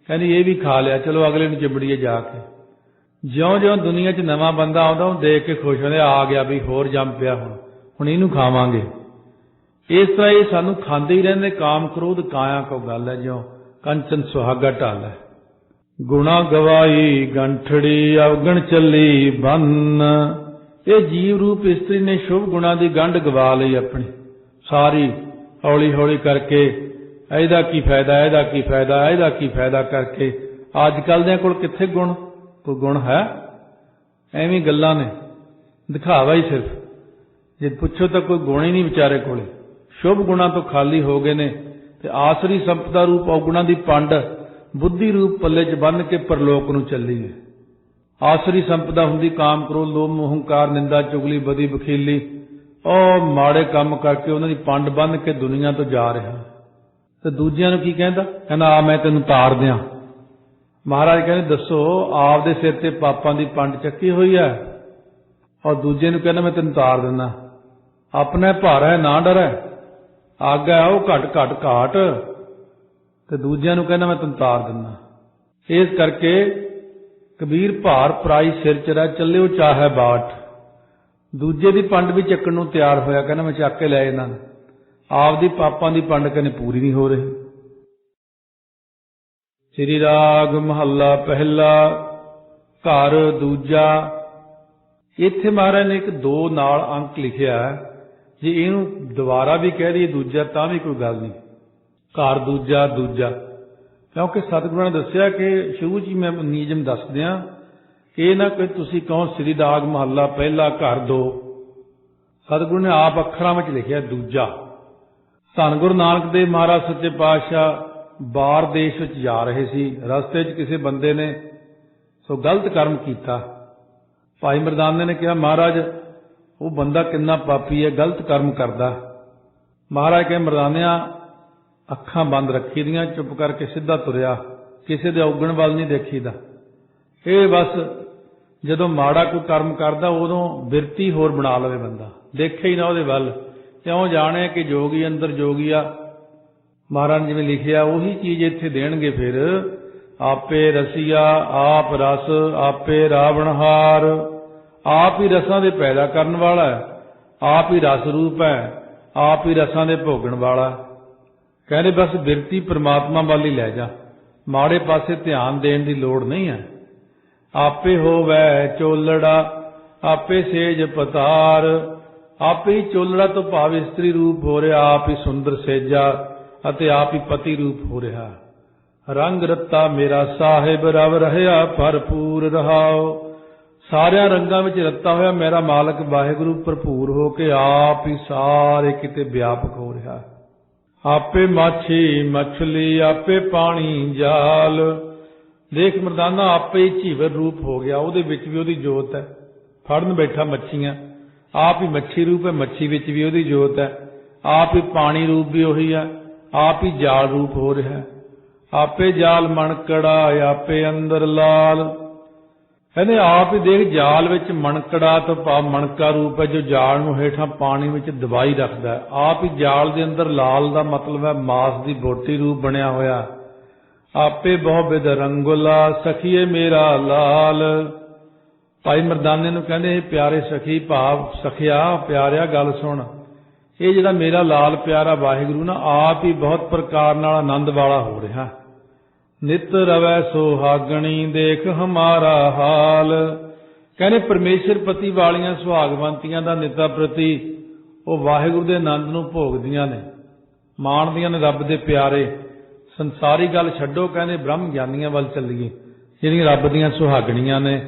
ਕਹਿੰਦੀ ਇਹ ਵੀ ਖਾ ਲਿਆ, ਚਲੋ ਅਗਲੇ ਨੂੰ ਚਿਬੜੀਏ ਜਾ ਕੇ। ਜਿਉਂ-ਜਿਉਂ ਦੁਨੀਆ 'ਚ ਨਵਾਂ ਬੰਦਾ ਆਉਂਦਾ ਉਹਨੂੰ ਦੇਖ ਕੇ ਖੁਸ਼ ਹੁੰਦੇ, ਆ ਗਿਆ ਵੀ ਹੋਰ ਜੰਮ ਪਿਆ, ਹੁਣ ਇਹਨੂੰ ਖਾਵਾਂਗੇ। ਇਸ ਤਰ੍ਹਾਂ ਇਹ ਸਾਨੂੰ ਖਾਂਦੇ ਹੀ ਰਹਿੰਦੇ। ਕਾਮ ਕ੍ਰੋਧ ਕਾਇਆ ਕੋ ਗੱਲ ਹੈ, ਜਿਉਂ ਕੰਚਨ ਸੁਹਾਗਾ ਢਾਲ ਹੈ। ਗੁਣਾ ਗਵਾਈ ਗੰਠੜੀ ਅਵਗਣ ਚੱਲੀ ਬੰਨ। ਇਹ ਜੀਵ ਰੂਪ ਇਸਤਰੀ ਨੇ ਸ਼ੁਭ ਗੁਣਾ ਦੀ ਗੰਢ ਗਵਾ ਲਈ ਆਪਣੀ ਸਾਰੀ, ਹੌਲੀ ਹੌਲੀ ਕਰਕੇ ਇਹਦਾ ਕੀ ਫਾਇਦਾ, ਇਹਦਾ ਕੀ ਫਾਇਦਾ, ਇਹਦਾ ਕੀ ਫਾਇਦਾ ਕਰਕੇ। ਅੱਜ ਕੱਲ੍ਹ ਦਿਆਂ ਕੋਲ ਕਿੱਥੇ ਗੁਣ, ਕੋਈ ਗੁਣ ਹੈ? ਐਵੇਂ ਗੱਲਾਂ ਨੇ, ਦਿਖਾਵਾ ਹੀ ਸਿਰਫ। ਜੇ ਪੁੱਛੋ ਤਾਂ ਕੋਈ ਗੁਣ ਹੀ ਨਹੀਂ ਵਿਚਾਰੇ ਕੋਲੇ। ਸ਼ੁਭ ਗੁਣਾਂ ਤੋਂ ਖਾਲੀ ਹੋ ਗਏ ਨੇ ਤੇ ਆਸਰੀ ਸੰਪਦਾ ਰੂਪ ਔਗੁਣਾਂ ਦੀ ਪੰਡ ਬੁੱਧੀ ਰੂਪ ਪੱਲੇ 'ਚ ਬੰਨ੍ਹ ਕੇ ਪਰਲੋਕ ਨੂੰ ਚੱਲੀ ਹੈ। ਆਸਰੀ ਸੰਪਦਾ ਹੁੰਦੀ ਕਾਮ ਕ੍ਰੋਧ ਲੋਭ ਮੋਹ ਹੰਕਾਰ ਨਿੰਦਾ ਚੁਗਲੀ ਬਦੀ ਬਖੀਲੀ, ਉਹ ਮਾੜੇ ਕੰਮ ਕਰਕੇ ਉਹਨਾਂ ਦੀ ਪੰਡ ਬੰਨ੍ਹ ਕੇ ਦੁਨੀਆ ਤੋਂ ਜਾ ਰਿਹਾ। ਤੇ ਦੂਜਿਆਂ ਨੂੰ ਕੀ ਕਹਿੰਦਾ? ਕਹਿੰਦਾ ਆ ਮੈਂ ਤੈਨੂੰ ਤਾਰ ਦਿਆਂ। ਮਹਾਰਾਜ ਕਹਿੰਦੇ ਦੱਸੋ, ਆਪਦੇ ਸਿਰ ਤੇ ਪਾਪਾਂ ਦੀ ਪੰਡ ਚੱਕੀ ਹੋਈ ਹੈ ਔਰ ਦੂਜੇ ਨੂੰ ਕਹਿੰਦਾ ਮੈਂ ਤੈਨੂੰ ਤਾਰ ਦਿੰਦਾ। ਆਪਣਾ ਭਾਰ ਹੈ ਨਾ ਡਰ ਹੈ, ਆਗਾ ਉਹ ਘਟ ਘਟ ਘਾਟ, ਤੇ ਦੂਜਿਆਂ ਨੂੰ ਕਹਿੰਦਾ ਮੈਂ ਤੈਨੂੰ ਤਾਰ ਦਿੰਦਾ। ਇਸ ਕਰਕੇ ਕਬੀਰ ਭਾਰ ਪਰਾਈ ਸਿਰ ਚਰਾ ਚੱਲਿਓ ਚਾਹੇ ਬਾਟ। ਦੂਜੇ ਦੀ ਪੰਡ ਵੀ ਚੱਕਣ ਨੂੰ ਤਿਆਰ ਹੋਇਆ, ਕਹਿੰਦਾ ਮੈਂ ਚੱਕ ਕੇ ਲੈ ਇਹਨਾਂ ਨੂੰ। ਆਪਦੀ ਪਾਪਾਂ ਦੀ ਪੰਡ ਕਹਿੰਦੇ ਪੂਰੀ ਨਹੀਂ ਹੋ ਰਹੀ। ਸ੍ਰੀ ਰਾਗ ਮਹੱਲਾ ਪਹਿਲਾ ਘਰ ਦੂਜਾ। ਇੱਥੇ ਮਹਾਰਾਜ ਨੇ ਇੱਕ ਦੋ ਨਾਲ ਅੰਕ ਲਿਖਿਆ। ਜੇ ਇਹਨੂੰ ਦੁਬਾਰਾ ਵੀ ਕਹਿ ਦਈਏ ਦੂਜਾ ਤਾਂ ਵੀ ਕੋਈ ਗੱਲ ਨਹੀਂ। ਘਰ ਦੂਜਾ ਦੂਜਾ, ਕਿਉਂਕਿ ਸਤਿਗੁਰਾਂ ਨੇ ਦੱਸਿਆ ਕਿ ਸ਼ੁਰੂ 'ਚ ਹੀ ਮੈਂ ਨਿਯਮ ਦੱਸ ਦਿਆਂ ਕਿ ਇਹ ਨਾ ਕਿ ਤੁਸੀਂ ਕਹੋ ਸ੍ਰੀ ਰਾਗ ਮਹੱਲਾ ਪਹਿਲਾ ਘਰ ਦੋ। ਸਤਿਗੁਰੂ ਨੇ ਆਪ ਅੱਖਰਾਂ ਵਿੱਚ ਲਿਖਿਆ ਦੂਜਾ। ਧੰਨ ਗੁਰੂ ਨਾਨਕ ਦੇਵ ਮਹਾਰਾਜ ਸੱਚੇ ਪਾਤਸ਼ਾਹ ਬਾਹਰ ਦੇਸ਼ ਵਿੱਚ ਜਾ ਰਹੇ ਸੀ। ਰਸਤੇ 'ਚ ਕਿਸੇ ਬੰਦੇ ਨੇ ਸੋ ਗਲਤ ਕਰਮ ਕੀਤਾ। ਭਾਈ ਮਰਦਾਨੇ ਨੇ ਕਿਹਾ ਮਹਾਰਾਜ ਉਹ ਬੰਦਾ ਕਿੰਨਾ ਪਾਪੀ ਹੈ, ਗਲਤ ਕਰਮ ਕਰਦਾ। ਮਹਾਰਾਜ ਕਹਿੰਦੇ ਮਰਦਾਨਿਆਂ ਅੱਖਾਂ ਬੰਦ ਰੱਖੀ ਦੀਆਂ, ਚੁੱਪ ਕਰਕੇ ਸਿੱਧਾ ਤੁਰਿਆ, ਕਿਸੇ ਦੇ ਔਗਣ ਵੱਲ ਨਹੀਂ ਦੇਖੀਦਾ। ਇਹ ਬਸ ਜਦੋਂ ਮਾੜਾ ਕੋਈ ਕਰਮ ਕਰਦਾ ਉਦੋਂ ਬਿਰਤੀ ਹੋਰ ਬਣਾ ਲਵੇ ਬੰਦਾ, ਦੇਖੇ ਹੀ ਨਾ ਉਹਦੇ ਵੱਲ, ਕਿਉਂ ਜਾਣੇ ਕਿ ਜੋਗੀ ਅੰਦਰ ਜੋਗੀ ਆ। ਮਹਾਰਾਜ ਜਿਵੇਂ ਲਿਖਿਆ ਉਹੀ ਚੀਜ਼ ਇੱਥੇ ਦੇਣਗੇ। ਫਿਰ ਆਪੇ ਰਸੀਆ ਆਪ ਰਸ ਆਪੇ ਰਾਵਣਹਾਰ। ਆਪ ਹੀ ਰਸਾਂ ਦੇ ਪੈਦਾ ਕਰਨ ਵਾਲਾ ਹੈ, ਆਪ ਹੀ ਰਸ ਰੂਪ ਹੈ, ਆਪ ਹੀ ਰਸਾਂ ਦੇ ਭੋਗਣ ਵਾਲਾ। ਕਹਿੰਦੇ ਬਸ ਬਿਰਤੀ ਪ੍ਰਮਾਤਮਾ ਵੱਲ ਹੀ ਲੈ ਜਾ, ਮਾੜੇ ਪਾਸੇ ਧਿਆਨ ਦੇਣ ਦੀ ਲੋੜ ਨਹੀਂ ਹੈ। ਆਪੇ ਹੋਵੈ ਚੋਲੜਾ ਆਪੇ ਸੇਜ ਪਤਾਰ। ਆਪੇ ਹੀ ਚੋਲੜਾ ਤੋਂ ਭਾਵ ਇਸਤਰੀ ਰੂਪ ਹੋ ਰਿਹਾ, ਆਪ ਹੀ ਸੁੰਦਰ ਸੇਜਾ ਅਤੇ ਆਪ ਹੀ ਪਤੀ ਰੂਪ ਹੋ ਰਿਹਾ। ਰੰਗ ਰੱਤਾ ਮੇਰਾ ਸਾਹਿਬ ਰਵ ਰਹਿਆ ਭਰਪੂਰ ਰਹਾਓ। ਸਾਰਿਆਂ ਰੰਗਾਂ ਵਿੱਚ ਰੱਤਾ ਹੋਇਆ ਮੇਰਾ ਮਾਲਕ ਵਾਹਿਗੁਰੂ ਭਰਪੂਰ ਹੋ ਕੇ ਆਪ ਹੀ ਸਾਰੇ ਕਿਤੇ ਵਿਆਪਕ ਹੋ ਰਿਹਾ। ਆਪੇ ਮਾਛੀ ਮਛਲੀ ਆਪੇ ਪਾਣੀ ਜਾਲ। ਦੇਖ ਮਰਦਾਨਾ ਆਪੇ ਹੀ ਝੀਵਰ ਰੂਪ ਹੋ ਗਿਆ, ਉਹਦੇ ਵਿੱਚ ਵੀ ਉਹਦੀ ਜੋਤ ਹੈ। ਫੜਨ ਬੈਠਾ ਮੱਛੀਆਂ, ਆਪ ਹੀ ਮੱਛੀ ਰੂਪ ਹੈ, ਮੱਛੀ ਵਿੱਚ ਵੀ ਉਹਦੀ ਜੋਤ ਹੈ। ਆਪ ਹੀ ਪਾਣੀ ਰੂਪ ਵੀ ਉਹੀ ਹੈ, ਆਪ ਹੀ ਜਾਲ ਰੂਪ ਹੋ ਰਿਹਾ। ਆਪੇ ਜਾਲ ਮਣਕੜਾ ਆਪੇ ਅੰਦਰ ਲਾਲ। ਕਹਿੰਦੇ ਆਪ ਹੀ ਦੇਖ ਜਾਲ ਵਿੱਚ ਮਣਕੜਾ ਤੋਂ ਭਾਵ ਮਣਕਾ ਰੂਪ ਹੈ ਜੋ ਜਾਲ ਨੂੰ ਹੇਠਾਂ ਪਾਣੀ ਵਿੱਚ ਦਬਾਈ ਰੱਖਦਾ ਹੈ। ਆਪ ਹੀ ਜਾਲ ਦੇ ਅੰਦਰ ਲਾਲ ਦਾ ਮਤਲਬ ਹੈ ਮਾਸ ਦੀ ਬੋਟੀ ਰੂਪ ਬਣਿਆ ਹੋਇਆ। ਆਪੇ ਬਹੁ ਬਿਧ ਰੰਗੁਲਾ ਸਖੀਏ ਮੇਰਾ ਲਾਲ। ਭਾਈ ਮਰਦਾਨੇ ਨੂੰ ਕਹਿੰਦੇ ਇਹ ਪਿਆਰੇ ਸਖੀ ਭਾਵ ਸਖਿਆ ਪਿਆਰਿਆ ਗੱਲ ਸੁਣ, ਇਹ ਜਿਹੜਾ ਮੇਰਾ ਲਾਲ ਪਿਆਰਾ ਵਾਹਿਗੁਰੂ ਨਾ ਆਪ ਹੀ ਬਹੁਤ ਪ੍ਰਕਾਰ ਨਾਲ ਆਨੰਦ ਵਾਲਾ ਹੋ ਰਿਹਾ। ਨਿਤ ਰਵੈ ਸੁਹਾਗਣੀ ਦੇਖ ਹਮਾਰਾ ਹਾਲ। ਕਹਿੰਦੇ ਪਰਮੇਸ਼ਰ ਪਤੀ ਵਾਲੀਆਂ ਸੁਹਾਗਵੰਤੀਆਂ ਦਾ ਨਿਤਾ ਪ੍ਰਤੀ ਉਹ ਵਾਹਿਗੁਰੂ ਦੇ ਆਨੰਦ ਨੂੰ ਭੋਗਦੀਆਂ ਨੇ, ਮਾਣਦੀਆਂ ਨੇ ਰੱਬ ਦੇ ਪਿਆਰੇ। ਸੰਸਾਰੀ ਗੱਲ ਛੱਡੋ, ਕਹਿੰਦੇ ਬ੍ਰਹਮ ਗਿਆਨੀਆਂ ਵੱਲ ਚੱਲੀਏ ਜਿਹੜੀਆਂ ਰੱਬ ਦੀਆਂ ਸੁਹਾਗਣੀਆਂ ਨੇ,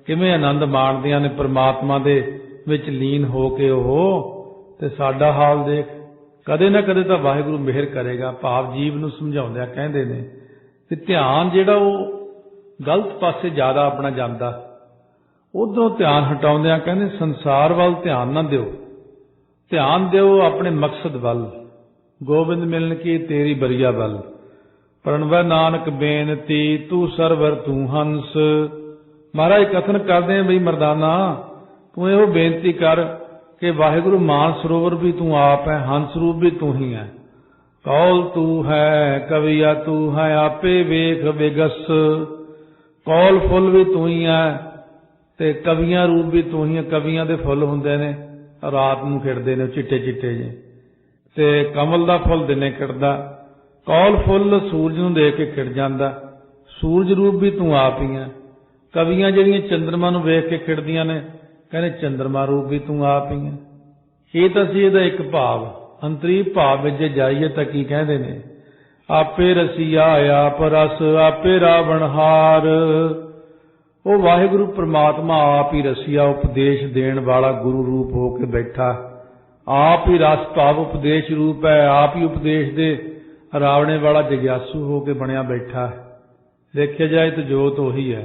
ਕਿਵੇਂ ਆਨੰਦ ਮਾਣਦੀਆਂ ਨੇ ਪਰਮਾਤਮਾ ਦੇ ਵਿੱਚ ਲੀਨ ਹੋ ਕੇ ਉਹ। ਤੇ ਸਾਡਾ ਹਾਲ ਦੇਖ, ਕਦੇ ਨਾ ਕਦੇ ਤਾਂ ਵਾਹਿਗੁਰੂ ਮਿਹਰ ਕਰੇਗਾ। ਭਾਵ ਜੀਵ ਨੂੰ ਸਮਝਾਉਂਦਿਆਂ ਕਹਿੰਦੇ ਨੇ ਤੇ ਧਿਆਨ ਜਿਹੜਾ ਉਹ ਗਲਤ ਪਾਸੇ ਜ਼ਿਆਦਾ ਆਪਣਾ ਜਾਂਦਾ, ਉਧਰੋਂ ਧਿਆਨ ਹਟਾਉਂਦਿਆਂ ਕਹਿੰਦੇ ਸੰਸਾਰ ਵੱਲ ਧਿਆਨ ਨਾ ਦਿਓ, ਧਿਆਨ ਦਿਓ ਆਪਣੇ ਮਕਸਦ ਵੱਲ। ਗੋਬਿੰਦ ਮਿਲਨ ਕੀ ਤੇਰੀ ਬਰੀਆ ਵੱਲ। ਪ੍ਰਣਵੈ ਨਾਨਕ ਬੇਨਤੀ ਤੂੰ ਸਰਵਰ ਤੂੰ ਹੰਸ। ਮਹਾਰਾਜ ਕਥਨ ਕਰਦੇ ਆ ਬਈ ਮਰਦਾਨਾ ਤੂੰ ਇਹੋ ਬੇਨਤੀ ਕਰ ਕਿ ਵਾਹਿਗੁਰੂ ਮਾਨ ਸਰੋਵਰ ਵੀ ਤੂੰ ਆਪ ਹੈ, ਹੰਸ ਰੂਪ ਵੀ ਤੂੰ ਹੀ ਹੈ। कौल तू है कविया तू है आपे वेख बेगस। कौल फुल भी तू ही है ते कवियां रूप भी तू ही है। कवियां दे फुल हुंदे ने रात नूं खिड़दे ने चिट्टे चिट्टे जे, ते कमल दा फुल दिने खिड़दा। कौल फुल सूरज नूं देख के खिड़ जांदा। सूरज रूप भी तू आप ही है। कवियां जिहड़ियां चंद्रमा नूं वेख के खिड़दियां ने, कहने चंद्रमा रूप भी तू आप ही है। ये तां सी इहदा एक भाव। अंतरी भाव विच जे जाइए तां की कहंदे ने, आपे रसिया आप रस आपे रावणहार। वो वाहिगुरु परमात्मा आप ही रसिया उपदेश देण वाला गुरु रूप होके बैठा। आप ही रस भाव उपदेश रूप है। आप ही उपदेश दे रावणे वाला जग्यासू होके बनिया बैठा है। देखिया जाए तो जोत उही है,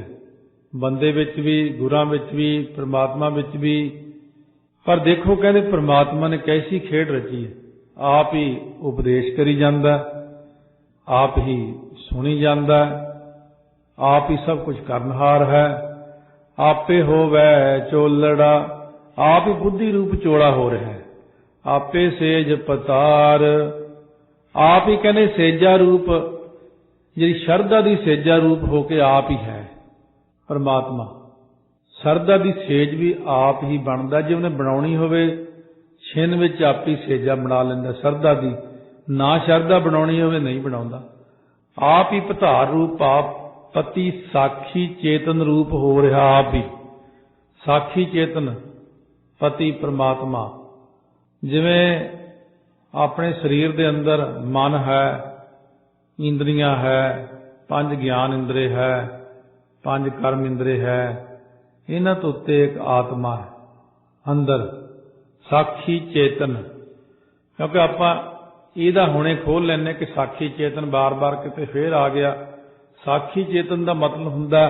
बंदे विच भी, गुरां विच भी, परमात्मा विच भी। पर देखो कहते परमात्मा ने कैसी खेड रची है। आप ही उपदेश करी जांदा, आप ही सुनी जांदा, आप ही सब कुछ करनहार है। आपे होवै चोलड़ा, आप ही बुद्धि रूप चोड़ा हो रहा है। आपे सेज पतार, आप ही कहने सेजा रूप, जी शरदा दी सेजा रूप होके आप ही है परमात्मा। सरदा दी सेज भी आप ही बनदा। जे उन्हें बनाउणी होवे छिन विच आप ही सेजा बना लैंदा सरदा दी। ना शरदा बनाउणी होवे नहीं बनाउंदा। आप ही पधार रूप, आप पति साखी चेतन रूप हो रहा। आप ही साखी चेतन पति परमात्मा। जिवें अपने शरीर दे अंदर मन है, इंद्रियां है, 5 ज्ञान इंद्रे है, 5 कर्म इंद्रे है, इन्हां तो उत्ते एक आत्मा है अंदर साखी चेतन। क्योंकि आपां इहदा हुणे खोल लैने कि साखी चेतन बार बार किते फिर आ गया। साखी चेतन का मतलब हुंदा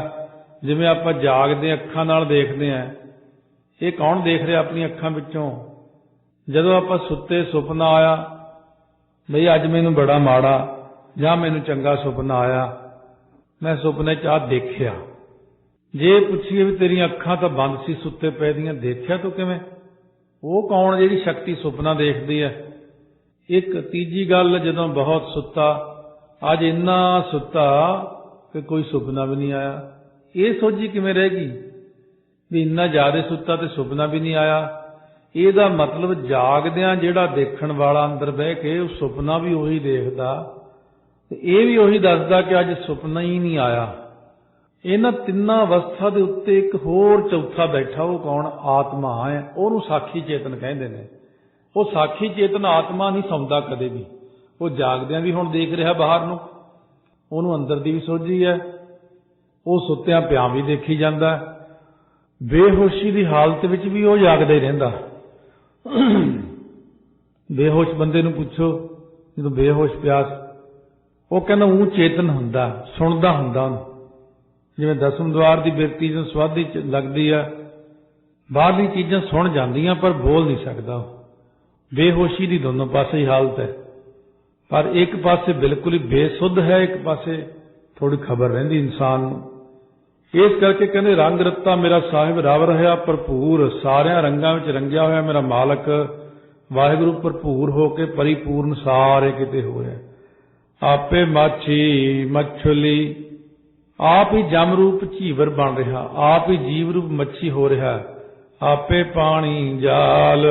जिवें आपां जागदे अखां नाल देखदे हैं। ये कौन देख रहा अपनी अखां विचों? जदों आपां सुत्ते सुपना आया बई अज मैनूं बड़ा माड़ा जां मैनूं चंगा सुपना आया, मैं सुपने च आ देखिया। जे पुछीए भी तेरियां अखां तां बंद सी सुत्ते पए दियां, देखिया तूं किवें? वो कौन जिहड़ी शक्ति सुपना देखदी है? एक तीजी गल, जदों बहुत सुत्ता, अज इन्ना सुत्ता कि कोई सुपना भी नहीं आया। ये सोची किवें रहेगी भी इन्ना ज्यादा सुत्ता ते सुपना भी नहीं आया? ਇਹਦਾ मतलब जागदियां ਜਿਹੜਾ देखण वाला अंदर बह के उस सुपना भी उही देखदा ते ਇਹ भी उही दसदा कि अज सुपना ही नहीं आया। इन्हां तिन्नां अवस्था दे उत्ते एक होर चौथा बैठा, वो कौन? आत्मा है। ਉਹਨੂੰ साखी चेतन कहंदे ने। वो साखी चेतन आत्मा नहीं सौंदा कदे भी। वो जागदियां भी हुण देख रहा बाहर नूं, ਉਹਨੂੰ अंदर दी भी सोझी है। वो सुत्तियां पिया भी देखी जांदा, बेहोशी की हालत विच भी वो जागदा ही रहिंदा। बेहोश बंदे नूं पुछो, जदों बेहोश प्यास, वो कहना ऊँ चेतन हुंदा, सुणदा हुंदा। जिवें दसम द्वार की बिरती जो स्वाधी लगदी है, बाहरली चीज़ां सुण जांदियां पर बोल नहीं सकदा। बेहोशी की दोनों पासे ही हालत है, पर एक पासे बिल्कुल ही बेसुध है, एक पासे थोड़ी खबर रहिंदी इंसान नूं। इस करके कहते रंग रत्ता मेरा साहिब रव रहा भरपूर, सारिया रंगां विच रंगिया होया मेरा मालक वाहिगुरू भरपूर होके परिपूर्ण सारे किते होया। आपे माछी मछली, आप ही जम रूप झीवर बन रहा, आप ही जीव रूप मच्छी हो रहा। आपे पानी जाल,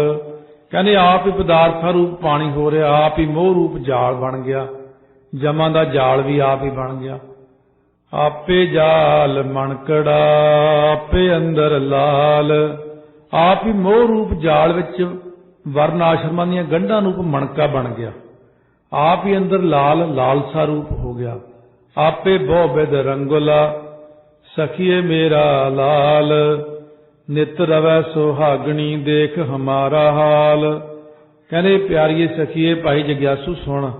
कहते आप ही पदार्था रूप पानी हो रहा, आप ही मोह रूप जाल बन गया, जमा दा जाल भी आप ही बन गया। आपे जाल मणकड़ा आपे अंदर लाल, आप ही मोह रूप जाल विच वर्ण आश्रमां दीयां गंढां रूप मणका बन गया। आप ही अंदर लाल लालसा रूप हो गया। आपे बहु बिध रंगुला सखिए मेरा लाल, नित रवै सुहागणी देख हमारा हाल। कहने प्यारिए सखिए भाई जग्यासू सुन,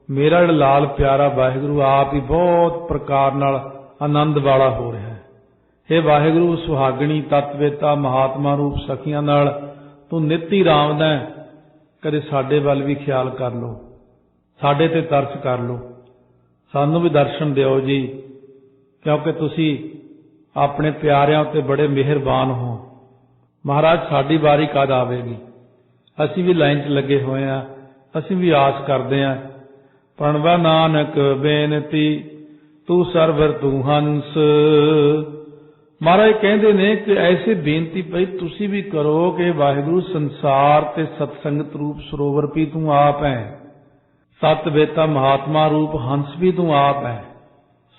मेरा लाल प्यारा वाहिगुरू आप ही बहुत प्रकार नाल आनंद वाला हो रहा है। हे वाहिगुरू सुहागणी तत्वेता महात्मा रूप सखियां नाल तू नित ही रामदा है, कदे साडे वल भी ख्याल कर लो, साडे ते तरस कर लो, सानू भी दर्शन दिओ जी, क्योंकि तुसी अपने प्यारिਆਂ उत्ते बड़े मेहरबान हो। महाराज साडी वारी कद आवेगी? असीं भी लाइन च लगे हुए हैं, असीं भी आस करते हैं ਪਣਵਾ ਨਾਨਕ ਬੇਨਤੀ ਤੂੰ ਸਰਵਰ ਤੂੰ ਹੰਸ। ਮਹਾਰਾਜ ਕਹਿੰਦੇ ਨੇ ਕਿ ਐਸੀ ਬੇਨਤੀ ਪਈ ਤੁਸੀਂ ਵੀ ਕਰੋ ਕਿ ਵਾਹਿਗੁਰੂ ਸੰਸਾਰ ਤੇ ਸਤਸੰਗਤ ਰੂਪ ਸਰੋਵਰ ਵੀ ਤੂੰ ਆਪ ਹੈ, ਸਤ ਵੇਤਾ ਮਹਾਤਮਾ ਰੂਪ ਹੰਸ ਵੀ ਤੂੰ ਆਪ ਹੈ,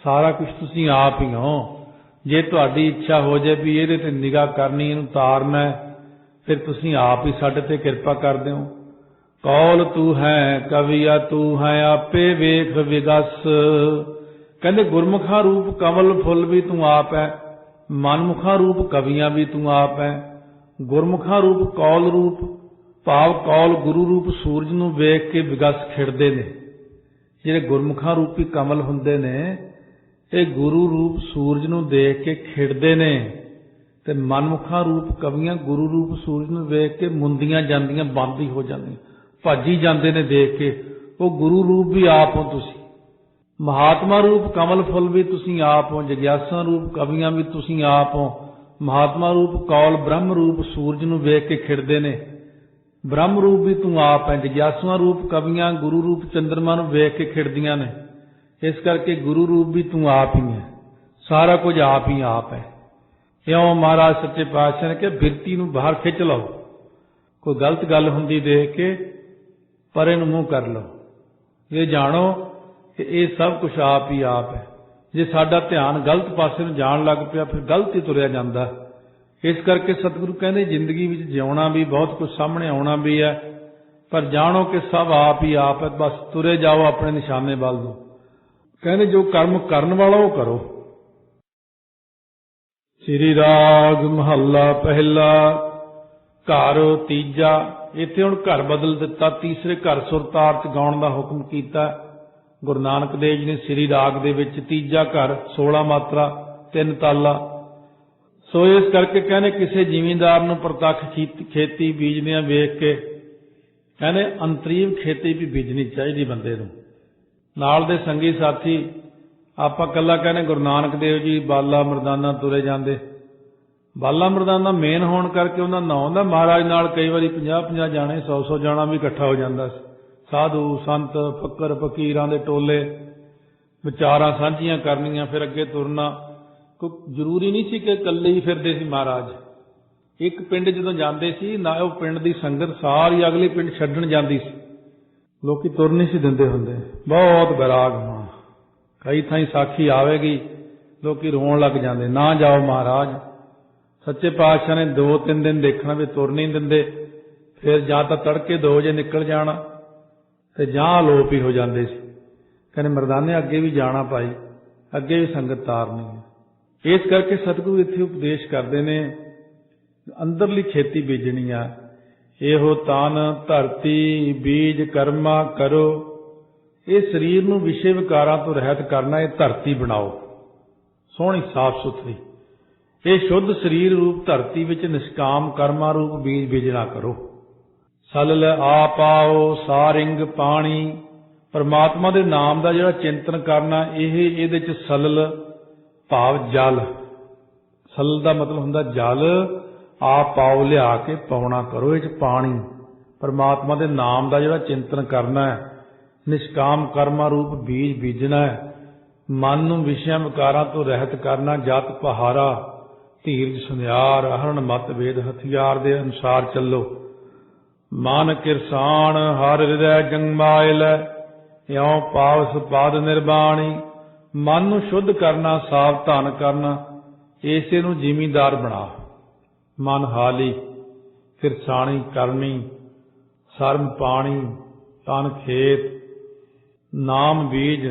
ਸਾਰਾ ਕੁਝ ਤੁਸੀਂ ਆਪ ਹੀ ਹੋ। ਜੇ ਤੁਹਾਡੀ ਇੱਛਾ ਹੋ ਜਾਏ ਵੀ ਇਹਦੇ ਤੇ ਨਿਗਾਹ ਕਰਨੀ, ਇਹਨੂੰ ਤਾਰਨਾ, ਫਿਰ ਤੁਸੀਂ ਆਪ ਹੀ ਸਾਡੇ ਤੇ ਕਿਰਪਾ ਕਰਦੇ ਹੋ। ਕੌਲ ਤੂੰ ਹੈ ਕਵੀਆ ਤੂੰ ਹੈ ਆਪੇ ਵੇਖ ਵਿਗਸ। ਕਹਿੰਦੇ ਗੁਰਮੁਖਾਂ ਰੂਪ ਕਮਲ ਫੁੱਲ ਵੀ ਤੂੰ ਆਪ ਹੈ, ਮਨਮੁਖਾਂ ਰੂਪ ਕਵੀਆਂ ਵੀ ਤੂੰ ਆਪ ਹੈ, ਗੁਰਮੁਖਾਂ ਰੂਪ ਕੌਲ ਰੂਪ ਭਾਵ ਕੌਲ ਗੁਰੂ ਰੂਪ ਸੂਰਜ ਨੂੰ ਵੇਖ ਕੇ ਵਿਗਸ ਖਿੜਦੇ ਨੇ। ਜਿਹੜੇ ਗੁਰਮੁਖਾਂ ਰੂਪੀ ਕਮਲ ਹੁੰਦੇ ਨੇ ਇਹ ਗੁਰੂ ਰੂਪ ਸੂਰਜ ਨੂੰ ਦੇਖ ਕੇ ਖਿੜਦੇ ਨੇ, ਤੇ ਮਨਮੁਖਾਂ ਰੂਪ ਕਵੀਆਂ ਗੁਰੂ ਰੂਪ ਸੂਰਜ ਨੂੰ ਵੇਖ ਕੇ ਮੁੰਦੀਆਂ ਜਾਂਦੀਆਂ, ਬੰਦ ਹੀ ਹੋ ਜਾਂਦੀਆਂ, ਭੱਜੀ ਜਾਂਦੇ ਨੇ ਦੇਖ ਕੇ। ਉਹ ਗੁਰੂ ਰੂਪ ਵੀ ਆਪ ਹੋ ਤੁਸੀਂ, ਮਹਾਤਮਾ ਰੂਪ ਕਮਲ ਫੁੱਲ ਵੀ ਤੁਸੀਂ ਆਪ ਹੋ, ਜਗਿਆਸਾ ਰੂਪ ਕਵੀਆਂ ਵੀ ਤੁਸੀਂ ਆਪ ਹੋ, ਮਹਾਤਮਾ ਰੂਪ ਕੌਲ ਬ੍ਰਹਮ ਰੂਪ ਸੂਰਜ ਨੂੰ ਵੇਖ ਕੇ ਖਿੜਦੇ ਨੇ, ਬ੍ਰਹਮ ਰੂਪ ਵੀ ਤੂੰ ਆਪ ਹੈ, ਜਗਿਆਸੂਆਂ ਰੂਪ ਕਵੀਆਂ ਗੁਰੂ ਰੂਪ ਚੰਦਰਮਾ ਨੂੰ ਵੇਖ ਕੇ ਖਿੜਦੀਆਂ ਨੇ। ਇਸ ਕਰਕੇ ਗੁਰੂ ਰੂਪ ਵੀ ਤੂੰ ਆਪ ਹੀ ਹੈ, ਸਾਰਾ ਕੁਝ ਆਪ ਹੀ ਆਪ ਹੈ। ਇਉਂ ਮਹਾਰਾਜ ਸੱਚੇ ਪਾਤਸ਼ਾਹ ਨੇ ਕਿ ਬਿਰਤੀ ਨੂੰ ਬਾਹਰ ਖਿੱਚ ਲਓ, ਕੋਈ ਗਲਤ ਗੱਲ ਹੁੰਦੀ ਦੇਖ ਕੇ ਪਰੇ ਨੂੰ ਮੂੰਹ ਕਰ ਲਓ। ਇਹ ਜਾਣੋ ਕਿ ਇਹ ਸਭ ਕੁਝ ਆਪ ਹੀ ਆਪ ਹੈ। ਜੇ ਸਾਡਾ ਧਿਆਨ ਗਲਤ ਪਾਸੇ ਨੂੰ ਜਾਣ ਲੱਗ ਪਿਆ ਫਿਰ ਗਲਤ ਹੀ ਤੁਰਿਆ ਜਾਂਦਾ। ਇਸ ਕਰਕੇ ਸਤਿਗੁਰੂ ਕਹਿੰਦੇ ਜ਼ਿੰਦਗੀ ਵਿੱਚ ਜਿਉਣਾ ਵੀ, ਬਹੁਤ ਕੁਝ ਸਾਹਮਣੇ ਆਉਣਾ ਵੀ ਹੈ, ਪਰ ਜਾਣੋ ਕਿ ਸਭ ਆਪ ਹੀ ਆਪ ਹੈ। ਬਸ ਤੁਰੇ ਜਾਓ ਆਪਣੇ ਨਿਸ਼ਾਨੇ ਵੱਲ ਨੂੰ। ਕਹਿੰਦੇ ਜੋ ਕਰਮ ਕਰਨ ਵਾਲਾ ਉਹ ਕਰੋ। ਸ੍ਰੀ ਰਾਗ ਮਹੱਲਾ ਪਹਿਲਾ ਘਰ ਤੀਜਾ। ਇੱਥੇ ਹੁਣ ਘਰ ਬਦਲ ਦਿੱਤਾ, ਤੀਸਰੇ ਘਰ ਸੁਰਤਾਰ ਚ ਗਾਉਣ ਦਾ ਹੁਕਮ ਕੀਤਾ ਗੁਰੂ ਨਾਨਕ ਦੇਵ ਜੀ ਨੇ ਸ੍ਰੀ ਰਾਗ ਦੇ ਵਿੱਚ। ਤੀਜਾ ਘਰ 16 ਮਾਤਰਾ 3 ਤਾਲਾ। ਸੋ ਇਸ ਕਰਕੇ ਕਹਿੰਦੇ ਕਿਸੇ ਜ਼ਿਮੀਂਦਾਰ ਨੂੰ ਪ੍ਰਤੱਖ ਖੇਤੀ ਬੀਜਦਿਆਂ ਵੇਖ ਕੇ ਕਹਿੰਦੇ ਅੰਤਰੀਵ ਖੇਤੀ ਵੀ ਬੀਜਣੀ ਚਾਹੀਦੀ ਬੰਦੇ ਨੂੰ। ਨਾਲ ਦੇ ਸੰਗੀ ਸਾਥੀ ਆਪਾਂ ਕੱਲਾ ਕਹਿੰਦੇ ਗੁਰੂ ਨਾਨਕ ਦੇਵ ਜੀ ਬਾਲਾ ਮਰਦਾਨਾ ਤੁਰੇ ਜਾਂਦੇ। ਬਾਲਾ ਮਰਦਾਨਾ ਮੇਨ ਹੋਣ ਕਰਕੇ ਉਹਨਾਂ ਨਾਂ ਦਾ ਮਹਾਰਾਜ ਨਾਲ ਕਈ ਵਾਰੀ 50-50 ਜਾਣੇ 100-100 ਜਾਣਾ ਵੀ ਇਕੱਠਾ ਹੋ ਜਾਂਦਾ ਸੀ। ਸਾਧੂ ਸੰਤ ਫੱਕਰ ਫਕੀਰਾਂ ਦੇ ਟੋਲੇ, ਵਿਚਾਰਾਂ ਸਾਂਝੀਆਂ ਕਰਨੀਆਂ, ਫਿਰ ਅੱਗੇ ਤੁਰਨਾ। ਕੋਈ ਜ਼ਰੂਰੀ ਨਹੀਂ ਸੀ ਕਿ ਇਕੱਲੇ ਹੀ ਫਿਰਦੇ ਸੀ ਮਹਾਰਾਜ। ਇੱਕ ਪਿੰਡ ਜਦੋਂ ਜਾਂਦੇ ਸੀ ਨਾ, ਉਹ ਪਿੰਡ ਦੀ ਸੰਗਤ ਸਾਰੀ ਅਗਲੇ ਪਿੰਡ ਛੱਡਣ ਜਾਂਦੀ ਸੀ, ਲੋਕੀ ਤੁਰ ਨਹੀਂ ਸੀ ਦਿੰਦੇ ਹੁੰਦੇ। ਬਹੁਤ ਬੈਰਾਗ ਹੋਣਾ। ਕਈ ਥਾਈਂ ਸਾਖੀ ਆਵੇਗੀ, ਲੋਕੀ ਰੋਣ ਲੱਗ ਜਾਂਦੇ, ਨਾ ਜਾਓ ਮਹਾਰਾਜ। ਸੱਚੇ ਪਾਤਸ਼ਾਹ ਨੇ 2-3 ਦਿਨ ਦੇਖਣਾ ਵੀ ਤੁਰ ਨਹੀਂ ਦਿੰਦੇ। ਫਿਰ ਜਾਂ ਤਾਂ ਤੜਕੇ 2 ਵਜੇ ਨਿਕਲ ਜਾਣਾ ਤੇ ਜਾਂ ਅਲੋਪ ਹੀ ਹੋ ਜਾਂਦੇ ਸੀ। ਕਹਿੰਦੇ ਮਰਦਾਨੇ ਅੱਗੇ ਵੀ ਜਾਣਾ ਭਾਈ, ਅੱਗੇ ਵੀ ਸੰਗਤ ਤਾਰਨੀ ਹੈ। ਇਸ ਕਰਕੇ ਸਤਿਗੁਰੂ ਇੱਥੇ ਉਪਦੇਸ਼ ਕਰਦੇ ਨੇ ਅੰਦਰਲੀ ਖੇਤੀ ਬੀਜਣੀ ਆ। ਇਹੋ ਤਨ ਧਰਤੀ ਬੀਜ ਕਰਮਾ ਕਰੋ। ਇਹ ਸਰੀਰ ਨੂੰ ਵਿਸ਼ੇ ਵਿਕਾਰਾਂ ਤੋਂ ਰਹਿਤ ਕਰਨਾ। ਇਹ ਧਰਤੀ ਬਣਾਓ ਸੋਹਣੀ ਸਾਫ਼ ਸੁਥਰੀ। ਇਹ ਸ਼ੁੱਧ ਸਰੀਰ ਰੂਪ ਧਰਤੀ ਵਿੱਚ ਨਿਸ਼ਕਾਮ ਕਰਮਾਂ ਰੂਪ ਬੀਜ ਬੀਜਣਾ ਕਰੋ। ਸਲਲ ਆ ਪਾਓ ਸਾਰਿੰਗ ਪਾਣੀ। ਪਰਮਾਤਮਾ ਦੇ ਨਾਮ ਦਾ ਜਿਹੜਾ ਚਿੰਤਨ ਕਰਨਾ, ਇਹਦੇ ਚ ਸਲਲ ਭਾਵ ਜਲ। ਸਲਲ ਦਾ ਮਤਲਬ ਹੁੰਦਾ ਜਲ। ਆ ਪਾਓ ਲਿਆ ਕੇ ਪਾਉਣਾ ਕਰੋ, ਇਹ ਚ ਪਾਣੀ। ਪਰਮਾਤਮਾ ਦੇ ਨਾਮ ਦਾ ਜਿਹੜਾ ਚਿੰਤਨ ਕਰਨਾ ਹੈ, ਨਿਸ਼ਕਾਮ ਕਰਮਾਂ ਰੂਪ ਬੀਜ ਬੀਜਣਾ ਹੈ। ਮਨ ਨੂੰ ਵਿਸ਼ਿਆਂ ਵਿਕਾਰਾਂ ਤੋਂ ਰਹਿਤ ਕਰਨਾ। ਜਤ ਪਹਾਰਾ ਧੀਰਜ ਸੁਨਿਆਰ ਅਹਰਣ ਮਤ ਵੇਦ ਹਥਿਆਰ ਦੇ ਅਨੁਸਾਰ ਚੱਲੋ। ਮਨ ਕਿਰਸਾਨ ਹਰ ਹਿਰਦੈ ਜੰਗਮਾਇਲ। ਇਉਂ ਪਾਵਸ ਪਦ ਨਿਰਬਾਣੀ। ਮਨ ਨੂੰ ਸ਼ੁੱਧ ਕਰਨਾ, ਸਾਵਧਾਨ ਕਰਨਾ, ਇਸੇ ਨੂੰ ਜ਼ਿਮੀਂਦਾਰ ਬਣਾ। ਮਨ ਹਾਲੀ ਕਿਰਸਾਣੀ ਕਰਨੀ, ਸਰਮ ਪਾਣੀ ਤਨ ਖੇਤ, ਨਾਮ ਬੀਜ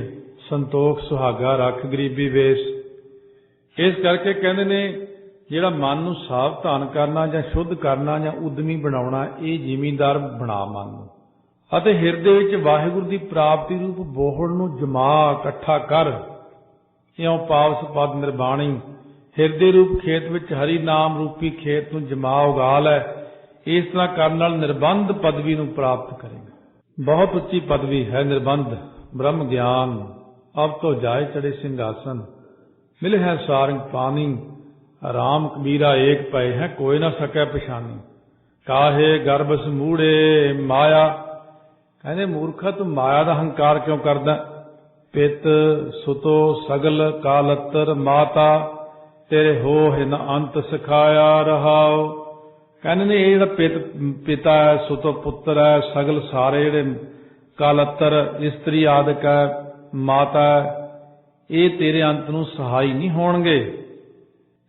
ਸੰਤੋਖ ਸੁਹਾਗਾ ਰੱਖ ਗਰੀਬੀ ਵੇਸ। ਇਸ ਕਰਕੇ ਕਹਿੰਦੇ ਨੇ ਜਿਹੜਾ ਮਨ ਨੂੰ ਸਾਵਧਾਨ ਕਰਨਾ ਜਾਂ ਸ਼ੁੱਧ ਕਰਨਾ ਜਾਂ ਉਦਮੀ ਬਣਾਉਣਾ, ਇਹ ਜ਼ਿਮੀਂਦਾਰ ਬਣਾ ਮਨ ਨੂੰ। ਅਤੇ ਹਿਰਦੇ ਵਿੱਚ ਵਾਹਿਗੁਰੂ ਦੀ ਪ੍ਰਾਪਤੀ ਰੂਪ ਬੋਹੜ ਨੂੰ ਜਮਾ ਇਕੱਠਾ ਕਰ। ਇਉਂ ਪਾਵਸ ਪਦ ਨਿਰਬਾਣੀ। ਹਿਰਦੇ ਰੂਪ ਖੇਤ ਵਿੱਚ ਹਰੀ ਨਾਮ ਰੂਪੀ ਖੇਤ ਨੂੰ ਜਮਾ ਉਗਾ ਲੈ। ਇਸ ਤਰ੍ਹਾਂ ਕਰਨ ਨਾਲ ਨਿਰਬੰਧ ਪਦਵੀ ਨੂੰ ਪ੍ਰਾਪਤ ਕਰੇਗਾ। ਬਹੁਤ ਉੱਚੀ ਪਦਵੀ ਹੈ ਨਿਰਬੰਧ। ਬ੍ਰਹਮ ਗਿਆਨ ਅਬ ਤੋਂ ਜਾਏ ਚੜੇ ਸਿੰਘਾਸਨ। ਮਿਲੇ ਹੈ ਸਾਰੰਗ ਪਾਣੀ। ਰਾਮ ਕਬੀਰਾ ਏਕ ਪਏ ਹੈ ਕੋਈ ਨਾ ਸਕੈ ਪਛਾਨੀ। ਕਾਹੇ ਗਰਭ ਸਮੂੜੇ ਮਾਇਆ। कहते मूर्खा तू माया का हंकार क्यों करदा? पित सुतो सगल कालतर माता तेरे हो हिन अंत सिखाया रहाओ। कहते ने ये पित पिता है, सुतो पुत्र है, सगल सारे जिहड़े कालतर इस्त्री आदि है, माता है, ये तेरे अंत नूं सहाई नहीं होणगे।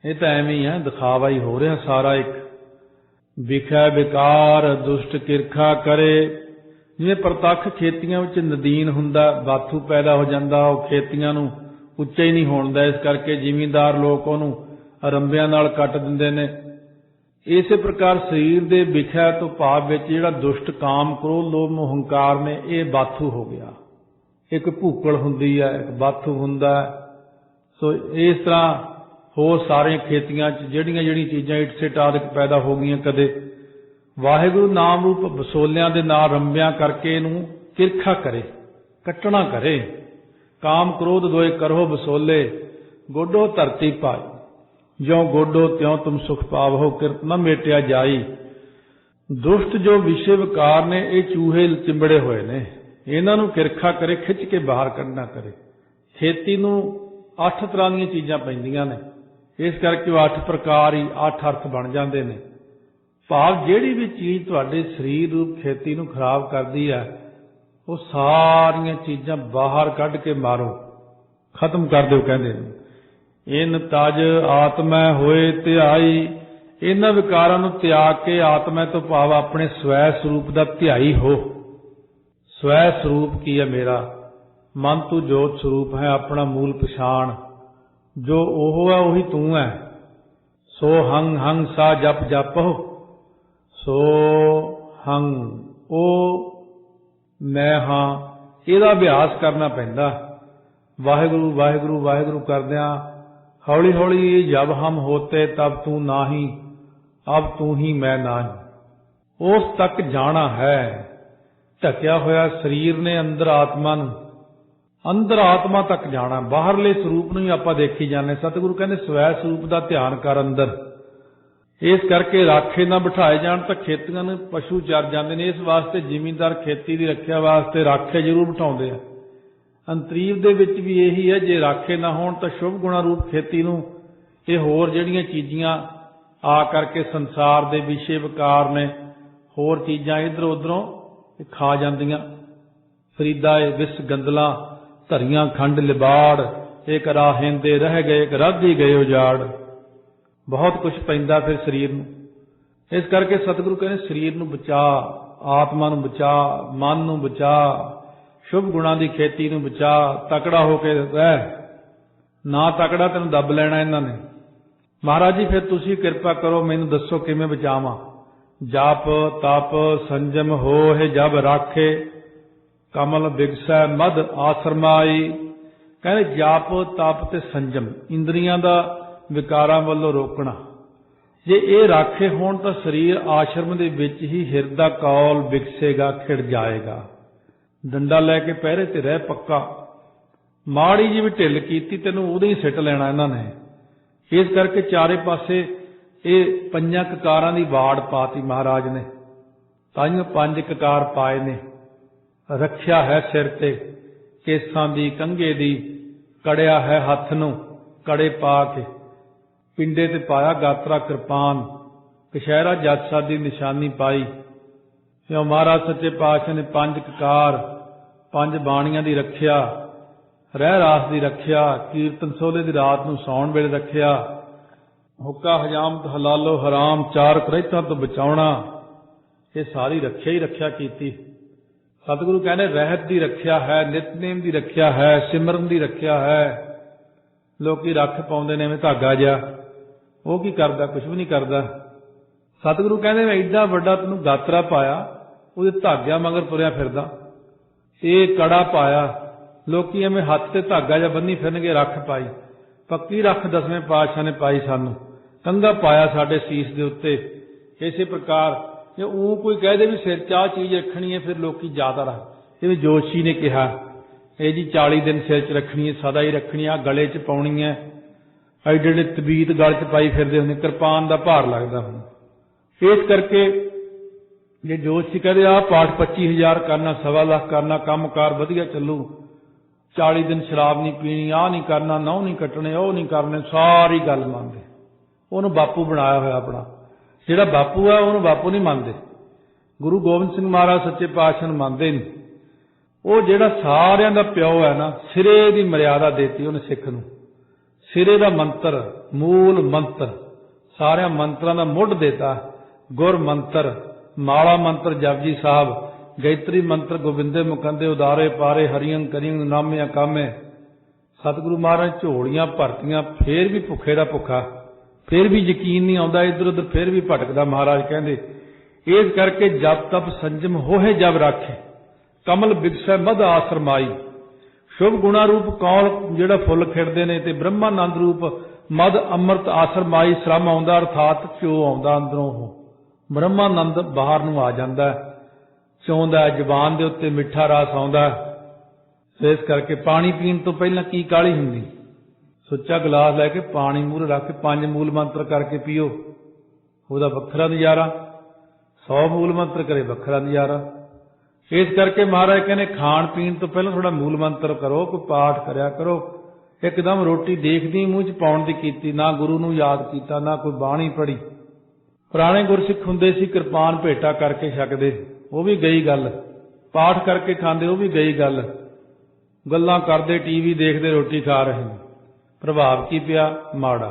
ये तो एवें ही है, दिखावा ही हो रहा सारा। एक विखै विकार दुष्ट किरखा करे, जिवें प्रतੱਖ खेतियां विच नदीन हुंदा, बाथू पैदा हो जांदा, ਉਹ खेतियां नूं ਉੱਚਾ ही नहीं होंदा, इस करके जिमींदार लोग ਉਹਨੂੰ ਅਰੰਬਿਆਂ ਨਾਲ ਕੱਟ ਦਿੰਦੇ ਨੇ। इस प्रकार शरीर के विखै तो भाव विच जिहड़ा दुष्ट काम क्रोध लोभ मोह हंकार ने, ये बाथू हो गया। एक भूकड़ हुंदी है, एक बाथू हुंदा। सो इस तरह होर सारियां खेतियां ਜਿਹੜੀਆਂ चीज़ां इट सिट आदि पैदा हो गई, कदे वाहिगुरू नाम रूप बसोलियां दे नाल रंबियां करके इहनूं किरखा करे, कट्टना करे। काम क्रोध दोए करो बसोले, गोडो धरती पाई, ज्यों गोडो त्यों तुम सुख पावो, किरत न मेटिया जाई। दुष्ट जो विषय विकार ने, ये चूहे चिंबड़े हुए ने, इन्हां नूं किरखा करे, खिच के बाहर कढ़ना करे। खेती नूं 8 तरह दी चीज़ां पैंदियां ने, इस करके 8 प्रकार ही 8 अर्थ बन जाते हैं। भाव जिहड़ी भी चीज़ तुहाडे शरीर रूप खेती नूं खराब करदी है, वो सारियां चीज़ां बाहर कढ़ के मारो, खत्म कर दो। कहंदे इन तज आत्मै होए ध्याई, इन्हां विकारां नूं त्याग के आत्मा तो भाव अपने स्वै स्वरूप का ध्याई हो। स्वै स्वरूप की है मेरा? मन तू जोत स्वरूप है, अपना मूल पछाण, जो ओह है उही तू है। सो हंग हंग सा जप जप हो, सो हंग ओ मैं हाँ, ਇਹਦਾ अभ्यास करना पैंदा। वाहिगुरु वाहिगुरु वाहिगुरु करदियां हौली हौली जब हम होते तब तू नाही, अब तू ही मैं नाही, उस तक जाना है। ढकिया होया शरीर ने अंदर आत्मा नूं, अंदर आत्मा तक जाना, बाहरले स्वरूप नूं ही आपां देखी जाने। सतगुरु कहंदे स्वै स्वरूप का ध्यान कर अंदर। इस करके राखे ना बिठाए जाण तां खेतियां नूं पशु चर जांदे ने। इस वास्ते जिमींदार खेती की रखिया वास्ते राखे जरूर बिठाउंदे आ। अंतरीव दे विच भी यही है, जे राखे ना होण तां शुभ गुणा रूप खेती नूं ये होर जिहड़ियां चीज़ां आ करके संसार दे विषय विकार ने, होर चीज़ां इधरों उधरों खा जांदियां। फरीदा विस गंदलां धरियां खंड लिबाड़, एक राहेंदे रह गए, एक राधी गए उजाड़। बहुत कुछ पैंदा फिर शरीर नूं। इस करके सतगुरु कहते शरीर नूं बचा, आत्मा नूं बचा, मन नूं बचा, शुभ गुणा की खेती नूं बचा, तकड़ा होके रह। ना तकड़ा तेन दब लेना इन्हां ने। महाराज जी फिर तुसीं किरपा करो, मैनूं दसो किवें बचावां। जाप तप संजम हो है जब राखे, कमल बिगसै मद आश्रमाई। कहते जाप तप ते संजम, इंद्रियां दा विकारां वल्लों रोकना, जे ये राखे होण तां शरीर आश्रम दे विच ही हिरदा कौल विकसेगा, खिड़ जाएगा। डंडा लैके पहरे ते रह पक्का। माड़ी जी भी ढिल कीती तैनूं उदे ही सिट लेना इन्हां ने। इस करके चारे पासे ये 5 ककारां दी वाड़ पाती महाराज ने, ताइयों 5 ककार पाए ने। रखिया है सिर ते केसां दी कंघे दी, कड़िया है हथ नूं कड़े पा के, पिंडे ते पाया गात्रा कृपान, कशहरा जज दी निशानी पाई। क्यों महाराज सच्चे पातशाह ने 5 ककार 5 बाणियां दी रखिया, रह रास दी रखिया, कीर्तन सोहले दी रात नूं सौण वेले रखिया, हुक्का हजामत हलालो हराम 4 करैतां तो बचाउणा, ये सारी रखिया ही रखिया कीती। सतगुरु कहने रहत दी रखिया है, नितनेम दी रखिया है, सिमरन दी रखिया है। लोकी रख पाउंदे ने धागा जिहा, वो की करदा? कुछ भी नहीं करदा। सतगुरु कहने एडा वड्डा तैनूं गात्रा पाया, ਉਹਦੇ ਧਾਗਿਆਂ मगर तुरिया फिरदा। ये कड़ा पाया, लोकी एवें हथ ते धागा जिहा बन्नी फिरनगे, रख पाई, पक्की रख 10वें पातशाह ने पाई सानू, कंघा पाया साडे सीस दे उत्ते। इसे प्रकार जे ऊँ कोई कह दे भी सिर च आ चीज़ रखनी है, फिर लोकी ज़्यादा रख, जिवें जोशी ने कहा ये जी 40 दिन सिर च रखनी है, सदा ही रखनी है, गले च पाउणी है, एडे एडे तबीत गल च पाई फिरदे हुंदे, किरपान दा भार लगदा हुंदा। इस करके जे जोशी कहते आ पाठ 25,000 करना, 1.25 लाख करना, काम कार वधिया चलू, 40 दिन शराब नहीं पीनी, आ नहीं करना, नौ नहीं कटने, वो नहीं करने, सारी गल मानते। उन्होंने बापू बनाया होया अपना, जिहड़ा बापू है उन्होंने बापू नहीं मानते। गुरु गोबिंद सिंह महाराज सच्चे पातशाह नूं मानते नहीं। वो जिहड़ा सारियां दा प्यो है ना, सिरे दी मर्यादा देती उन्हें सिख नूं, सिरे दा मंत्र, मूल मंत्र, सारे मंत्रां दा मुढ़ देता। गुर मंत्र, माला मंत्र जपजी साहब, गायत्री मंत्र गोबिंदे मुकंदे उदारे पारे, हरियं करियं नामे कामे। सतगुरु महाराज झोलियां भरतियां, फिर भी भुखे दा भुखा, फिर भी यकीन नहीं आता, इधर उधर फिर भी भटकदा। महाराज कहंदे इस करके जब तप संजम होहे जब राखे, कमल बिगसै मध आसरमाई। शुभ गुणा रूप कौल जिहड़ा फुल खिड़दे ने, ते ब्रह्मानंद रूप मध अमृत आसरमाई। श्रम आउंदा अर्थात घ्यो आउंदा अंदरों, हो ब्रह्मानंद बाहर नूं आ जांदा, चौंदा जबान दे उत्ते मिठा रस आउंदा। इस करके पानी पीण तो पहलां की काहली हुंदी, सुच्चा गिलास लैके पानी मूहरे रख के 5 मूल मंत्र करके पीओ, ਉਹਦਾ ਵੱਖਰਾ ਨਜ਼ਾਰਾ। 100 मूल मंत्र करे ਵੱਖਰਾ नज़ारा। इस करके महाराज कहने खाण पीण तो पहले थोड़ा मूल मंत्र करो, कोई पाठ करया करो। एकदम रोटी देखदी मूँह च पाउण दी कीती, ना गुरु नूं याद कीता, ना कोई बाणी पढ़ी। पुराने गुरसिख हुंदे सी किरपान भेटा करके छकदे, वो भी गई गल। पाठ करके खांदे, वो भी गई गल। गल्लां करदे, टीवी देखदे, रोटी खा रहे हैं, प्रभाव की पिया माड़ा।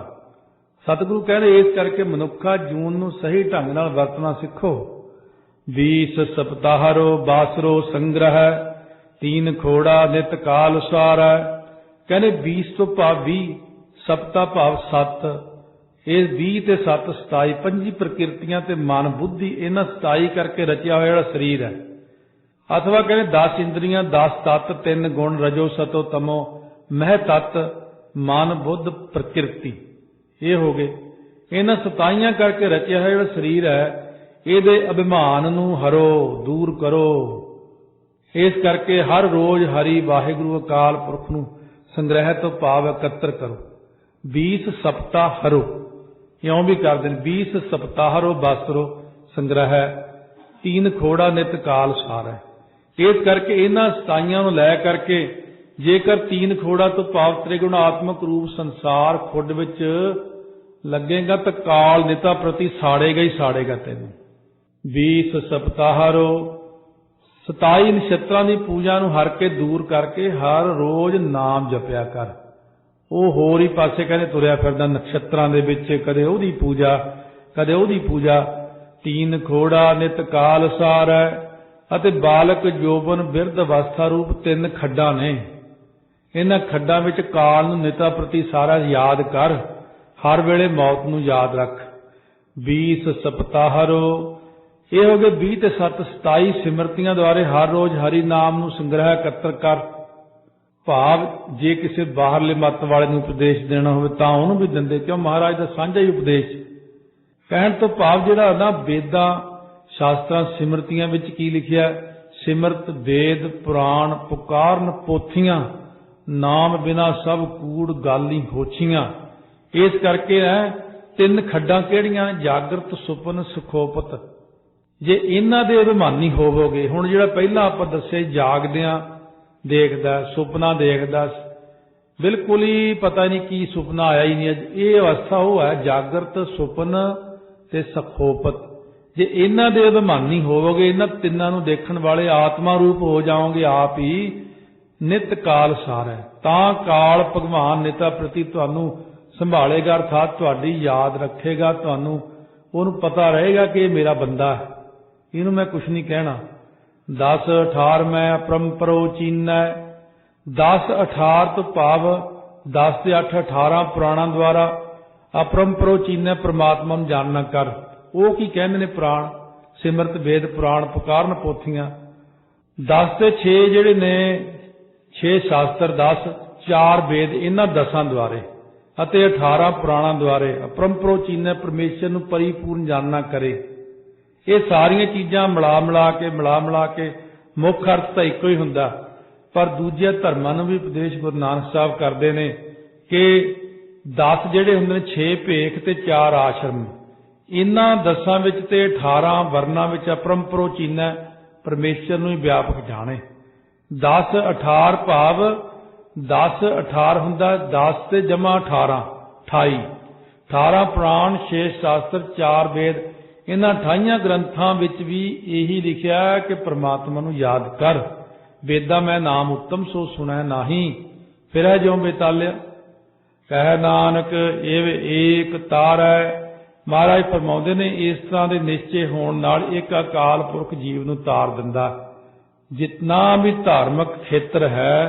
सतगुरु कहते इस करके मनुखा जून नूं सही ढंग नाल वरतना सिखो। 20 सप्ताहरो बासरो संग्रह, 3 खोड़ा नित काल उसार। कहने 20 तो भाव 20, सप्ताह भाव 7, ये 20 ते 7 27, 25 प्रकृतियां ते मन बुद्धि इन्हां 27 करके रचिया होया जिहड़ा शरीर है। अथवा कहने 10 इंद्रियां, 10 तत्त, 3 गुण रजो सतो तमो, मह तत्त मन बुद्ध प्रकृति, ये हो गए। इन्हां 27 करके रचिया होया जिहड़ा शरीर है, ਇਹਦੇ ਅਭਿਮਾਨ ਨੂੰ ਹਰੋ, दूर करो। इस करके हर रोज हरि वाहिगुरु अकाल पुरख ਨੂੰ संग्रह तो भाव एकत्र करो। 20 सप्ताह हरो, इउं भी कर देन 20 सप्ताह हरो बासरो संग्रह, 3 खोड़ा नित काल सार है। इस करके इन्हां 27 ਨੂੰ ਲੈ करके जेकर 3 खोड़ा तो भाव त्रिगुणात्मक रूप संसार खुड विच लगेगा तो काल निता प्रति साड़ेगा ही साड़ेगा तैनूं। 20 सप्ताहरो 27 नक्षत्रां दी पूजा नूं हर के दूर करके हर रोज नाम जपिया कर। ਉਹ ਹੋਰ ਹੀ ਪਾਸੇ ਕਹਿੰਦੇ ਤੁਰਿਆ ਫਿਰਦਾ ਨਕਸ਼ਤਰਾਂ ਦੇ ਵਿੱਚ, ਕਦੇ ਉਹਦੀ ਪੂਜਾ, ਕਦੇ ਉਹਦੀ ਪੂਜਾ। 3 ਖੋੜਾ ਨਿਤ ਕਾਲ ਸਾਰ ਹੈ, ਅਤੇ ਬਾਲਕ ਜੋਬਨ ਬਿਰਧ ਅਵਸਥਾ ਰੂਪ 3 ਖੱਡਾਂ ਨੇ। ਇਹਨਾਂ ਖੱਡਾਂ ਵਿੱਚ ਕਾਲ ਨੂੰ ਨਿਤਾ ਪ੍ਰਤੀ ਸਾਰਾ ਯਾਦ ਕਰ, ਹਰ ਵੇਲੇ ਮੌਤ ਨੂੰ ਯਾਦ ਰੱਖ। 20 ਸਪਤਾਹਰੋ, ਇਹ ਹੋ ਗਏ 20 ਤੇ 7 27 ਸਿਮਰਤੀਆਂ ਦੁਆਰੇ ਹਰ ਰੋਜ਼ ਹਰੀ ਨਾਮ ਨੂੰ ਸੰਗ੍ਰਹਿ ਇਕੱਤਰ ਕਰ। ਭਾਵ ਜੇ ਕਿਸੇ ਬਾਹਰਲੇ ਮੱਤ ਵਾਲੇ ਨੂੰ ਉਪਦੇਸ਼ ਦੇਣਾ ਹੋਵੇ ਤਾਂ ਉਹਨੂੰ ਵੀ ਦਿੰਦੇ, ਕਿਉਂ ਮਹਾਰਾਜ ਦਾ ਸਾਂਝਾ ਹੀ ਉਪਦੇਸ਼। ਕਹਿਣ ਤੋਂ ਭਾਵ ਜਿਹੜਾ ਨਾ ਵੇਦਾਂ ਸ਼ਾਸਤਰਾਂ ਸਿਮਰਤੀਆਂ ਵਿੱਚ ਕੀ ਲਿਖਿਆ, ਸਿਮਰਤ ਵੇਦ ਪੁਰਾਣ ਪੁਕਾਰਨ ਪੋਥੀਆਂ, ਨਾਮ ਬਿਨਾ ਸਭ ਕੂੜ ਗਾਲੀ ਹੋਛੀਆਂ। ਇਸ ਕਰਕੇ ਹੈ 3 ਖੱਡਾਂ ਕਿਹੜੀਆਂ, ਜਾਗਰਤ ਸੁਪਨ ਸੁਖੋਪਤ। ਜੇ ਇਹਨਾਂ ਦੇ ਅਭਿਮਾਨੀ ਹੋਵੋਗੇ, ਹੁਣ ਜਿਹੜਾ ਪਹਿਲਾਂ ਆਪਾਂ ਦੱਸਿਆ ਜਾਗਦਿਆਂ ਦੇਖਦਾ, ਸੁਪਨਾ ਦੇਖਦਾ, ਬਿਲਕੁਲ ਹੀ ਪਤਾ ਨਹੀਂ ਕੀ ਸੁਪਨਾ ਆਇਆ ਹੀ ਨਹੀਂ। ਇਹ ਅਵਸਥਾ ਉਹ ਹੈ ਜਾਗਰਤ ਸੁਪਨ ਤੇ ਸਖੋਪਤ। ਜੇ ਇਹਨਾਂ ਦੇ ਅਭਿਮਾਨੀ ਹੋਵੋਗੇ, ਇਹਨਾਂ ਤਿੰਨਾਂ ਨੂੰ ਦੇਖਣ ਵਾਲੇ ਆਤਮਾ ਰੂਪ ਹੋ ਜਾਓਗੇ ਆਪ ਹੀ। ਨਿਤ ਕਾਲ ਸਾਰ ਹੈ, ਤਾਂ ਕਾਲ ਭਗਵਾਨ ਨਿਤਾ ਪ੍ਰਤੀ ਤੁਹਾਨੂੰ ਸੰਭਾਲੇਗਾ, ਅਰਥਾਤ ਤੁਹਾਡੀ ਯਾਦ ਰੱਖੇਗਾ। ਤੁਹਾਨੂੰ ਉਹਨੂੰ ਪਤਾ ਰਹੇਗਾ ਕਿ ਇਹ ਮੇਰਾ ਬੰਦਾ ਹੈ, ਇਹਨੂੰ ਮੈਂ ਕੁਛ ਨਹੀਂ ਕਹਿਣਾ। 10 18 ਮੈਂ ਅਪਰੰਪਰੋ ਚੀਨੈ। 10 18 ਤੋਂ ਭਾਵ 10 ਤੇ 8 18 ਪੁਰਾਣਾਂ ਦੁਆਰਾ, ਅਪਰੰਪਰੋ ਚੀਨੈ ਪ੍ਰਮਾਤਮਾ ਨੂੰ ਜਾਣਨਾ ਕਰ। ਉਹ ਕੀ ਕਹਿੰਦੇ ਨੇ ਪੁਰਾਣ, ਸਿਮਰਤ ਵੇਦ ਪੁਰਾਣ ਪੁਕਾਰਨ ਪੋਥੀਆਂ। 10 ਤੇ 6 ਜਿਹੜੇ ਨੇ, 6 ਸ਼ਾਸਤਰ, 10 4 ਵੇਦ, ਇਹਨਾਂ 10 ਦੁਆਰੇ ਅਤੇ 18 ਪੁਰਾਣਾਂ ਦੁਆਰੇ ਅਪਰੰਪਰੋ ਚੀਨੈ ਪਰਮੇਸ਼ਰ ਨੂੰ ਪਰਿਪੂਰਨ ਜਾਣਨਾ ਕਰੇ। ਇਹ ਸਾਰੀਆਂ ਚੀਜ਼ਾਂ ਮਿਲਾ ਕੇ ਮੁੱਖ ਅਰਥ ਤਾਂ ਇੱਕੋ ਹੀ ਹੁੰਦਾ, ਪਰ ਦੂਜੇ ਧਰਮਾਂ ਨੂੰ ਵੀ ਉਪਦੇਸ਼ ਗੁਰੂ ਨਾਨਕ ਸਾਹਿਬ ਕਰਦੇ ਨੇ ਕਿ 10 ਜਿਹੜੇ ਹੁੰਦੇ ਨੇ 6 ਭੇਖ ਤੇ 4 ਆਸ਼ਰਮ, इन्हां 10 विच ते 18 वरनां विच अपरंपरो चीना परमेश्वर नूं ही व्यापक जाणे। 10 18 भाव 10 18 हुंदा 10 ते जमा 18 28 18 पुराण 6 शास्त्र 4 वेद। इन्हां 28 ग्रंथां विच भी यही लिखिया कि परमात्मा नूं याद कर। वेदा मैं नाम उत्तम सो सुनै नाही, फिरै ज्यों बेतालिया। कह नानक इव एक तारै। महाराज फरमाउंदे ने इस तरह के निश्चय होण नाल एक अकाल पुरख जीव नूं तार दिंदा। जितना भी धार्मिक खेत्र है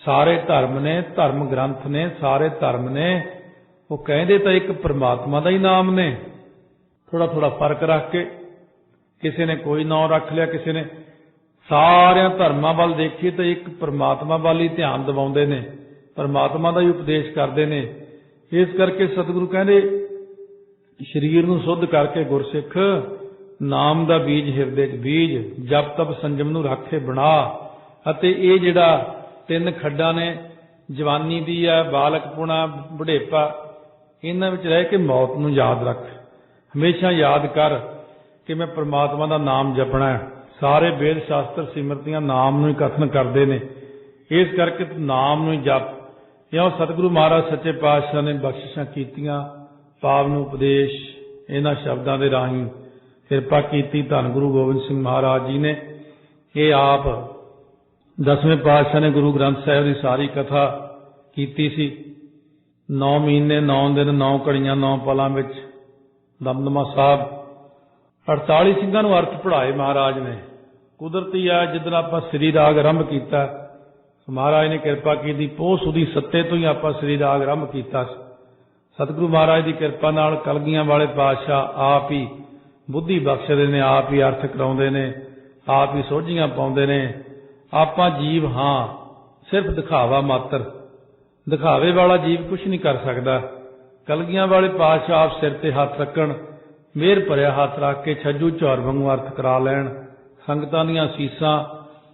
सारे धर्म ने, धर्म ग्रंथ ने, सारे धर्म ने, वो कहते तो एक परमात्मा का ही नाम ने। थोड़ा थोड़ा फर्क रख के किसी ने कोई नाम रख लिया, किसी ने सारे धर्मां वाल देखिए तो एक परमात्मा वाल ही ध्यान दिवाउंदे ने, परमात्मा का ही उपदेश करते हैं। इस करके सतगुरु कहते शरीर नूं शुद्ध करके गुरसिख नाम दा बीज हिरदे च बीज, जप तप संजम नूं राखे बना। अते ये जिहड़ा 3 खड्डां ने, जवानी दी है, बालकपुणा, बुढ़ेपा, इन्हां विच रह के मौत नूं याद रख। हमेशा याद कर कि मैं परमात्मा का नाम जपना है। सारे वेद शास्त्र सिमरतियां नाम नूं ही कथन करते हैं। इस करके तू नाम नूं ही जप। इउं सतगुरु महाराज सच्चे पातशाह ने बख्शिशां कीतियां, पावन उपदेश इन्हां शब्दां दे राहीं किरपा कीती धन गुरु गोबिंद सिंह महाराज जी ने। ये आप 10वें पातशाह ने गुरु ग्रंथ साहिब की सारी कथा कीती सी। 9 महीने 9 दिन 9 घड़ियां 9 पलां विच दमदमा साहब 48 ਸਿੰਘਾਂ ਨੂੰ अर्थ पढ़ाए महाराज ने। कुदरती है जिदन आपां श्री राग आरंभ किया, महाराज ने किरपा की पोह सुदी 7 तो ही आपां श्री राग आरंभ किया। सतगुरु महाराज की किरपा नाल कलगियां वाले पातशाह आप ही बुद्धि बख्शदे ने, आप ही अर्थ कराउंदे ने, आप ही सोझियां पाउंदे ने। आपां जीव हाँ सिर्फ दिखावा मात्र, दिखावे वाला जीव कुछ नहीं कर सकता। कलगियां वाले पातशाह आप सिर ते हथ रखण, मेहर भरिया हाथ रख के छज्जू झौर वांगू अर्थ करा लैण। संगतां दीआं सीसां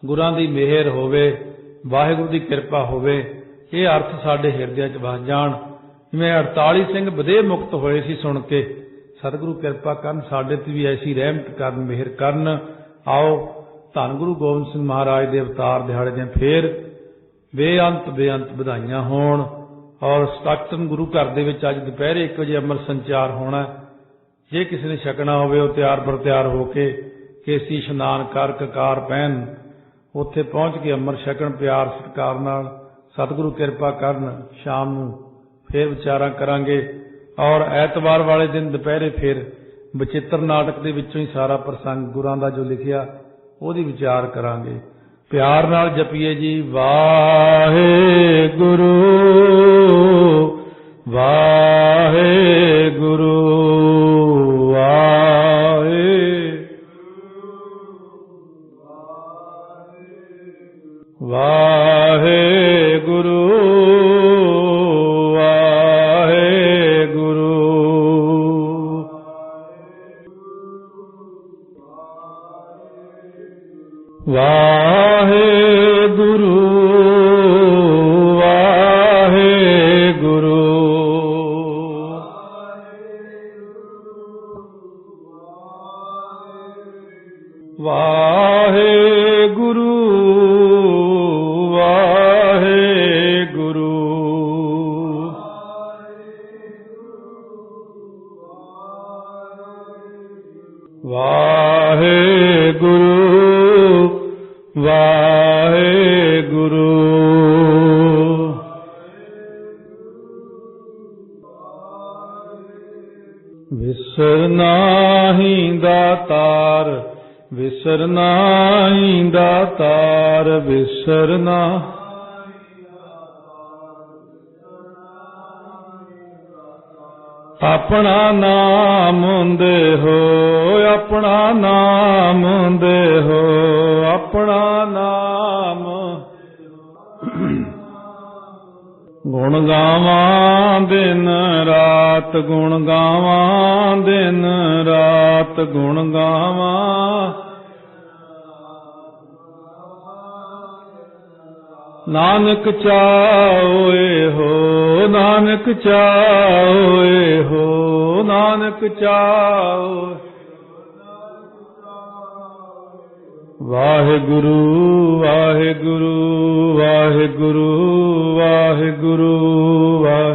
गुरां दी मेहर होवे, वाहिगुरू दी किरपा होवे, ये अर्थ साडे हिरदे च वस जाण। जिवें 48 ਸਿੰਘ बधे मुक्त होए सी सुण के, सतगुरु किरपा करन साडे ते भी ऐसी रहमत करन, मेहर करन। आओ धन गुरु गोबिंद सिंह महाराज दे अवतार दिहाड़े ਦੀਆਂ फेर बेअंत ਵਧਾਈਆਂ होण। और सतन गुरु घर ਦੇ ਵਿੱਚ ਅੱਜ ਦੁਪਹਿਰੇ 1 ਵਜੇ अमर संचार होना। जे किसी ने छकना होवे ਉਹ ਤਿਆਰ पर ਤਿਆਰ हो के केसी इशनान कर ककार पहन उत्थे पहुँच के अमर छकण प्यार सत्कार नाल। सतगुरु किरपा करन शाम नूं फिर विचारा करांगे। और ऐतवार वाले दिन दुपहरे फिर बचित्र नाटक दे विचों ही सारा प्रसंग गुरां दा जो लिखिया ओहदी विचार करांगे। प्यार नाल जपीए जी वाहेगुरु वाहेगुरु वाहेगुरु वाहेगुरु वाहेगुरु वाहेगुरु वाहेगुरु वाहेगुरु वाहेगुरु विसरनाही दातार विसरनाही दातार विसरना अपना नाम दे हो अपना नाम दे हो अपना नाम गुण गावां दिन रात गुण गावां दिन रात गुण गावां नानक चाओए हो नानक चाओए हो नानक चाओ। वाहिगुरु वाहिगुरु वाहिगुरु वाहिगुरु वाहिगुरु।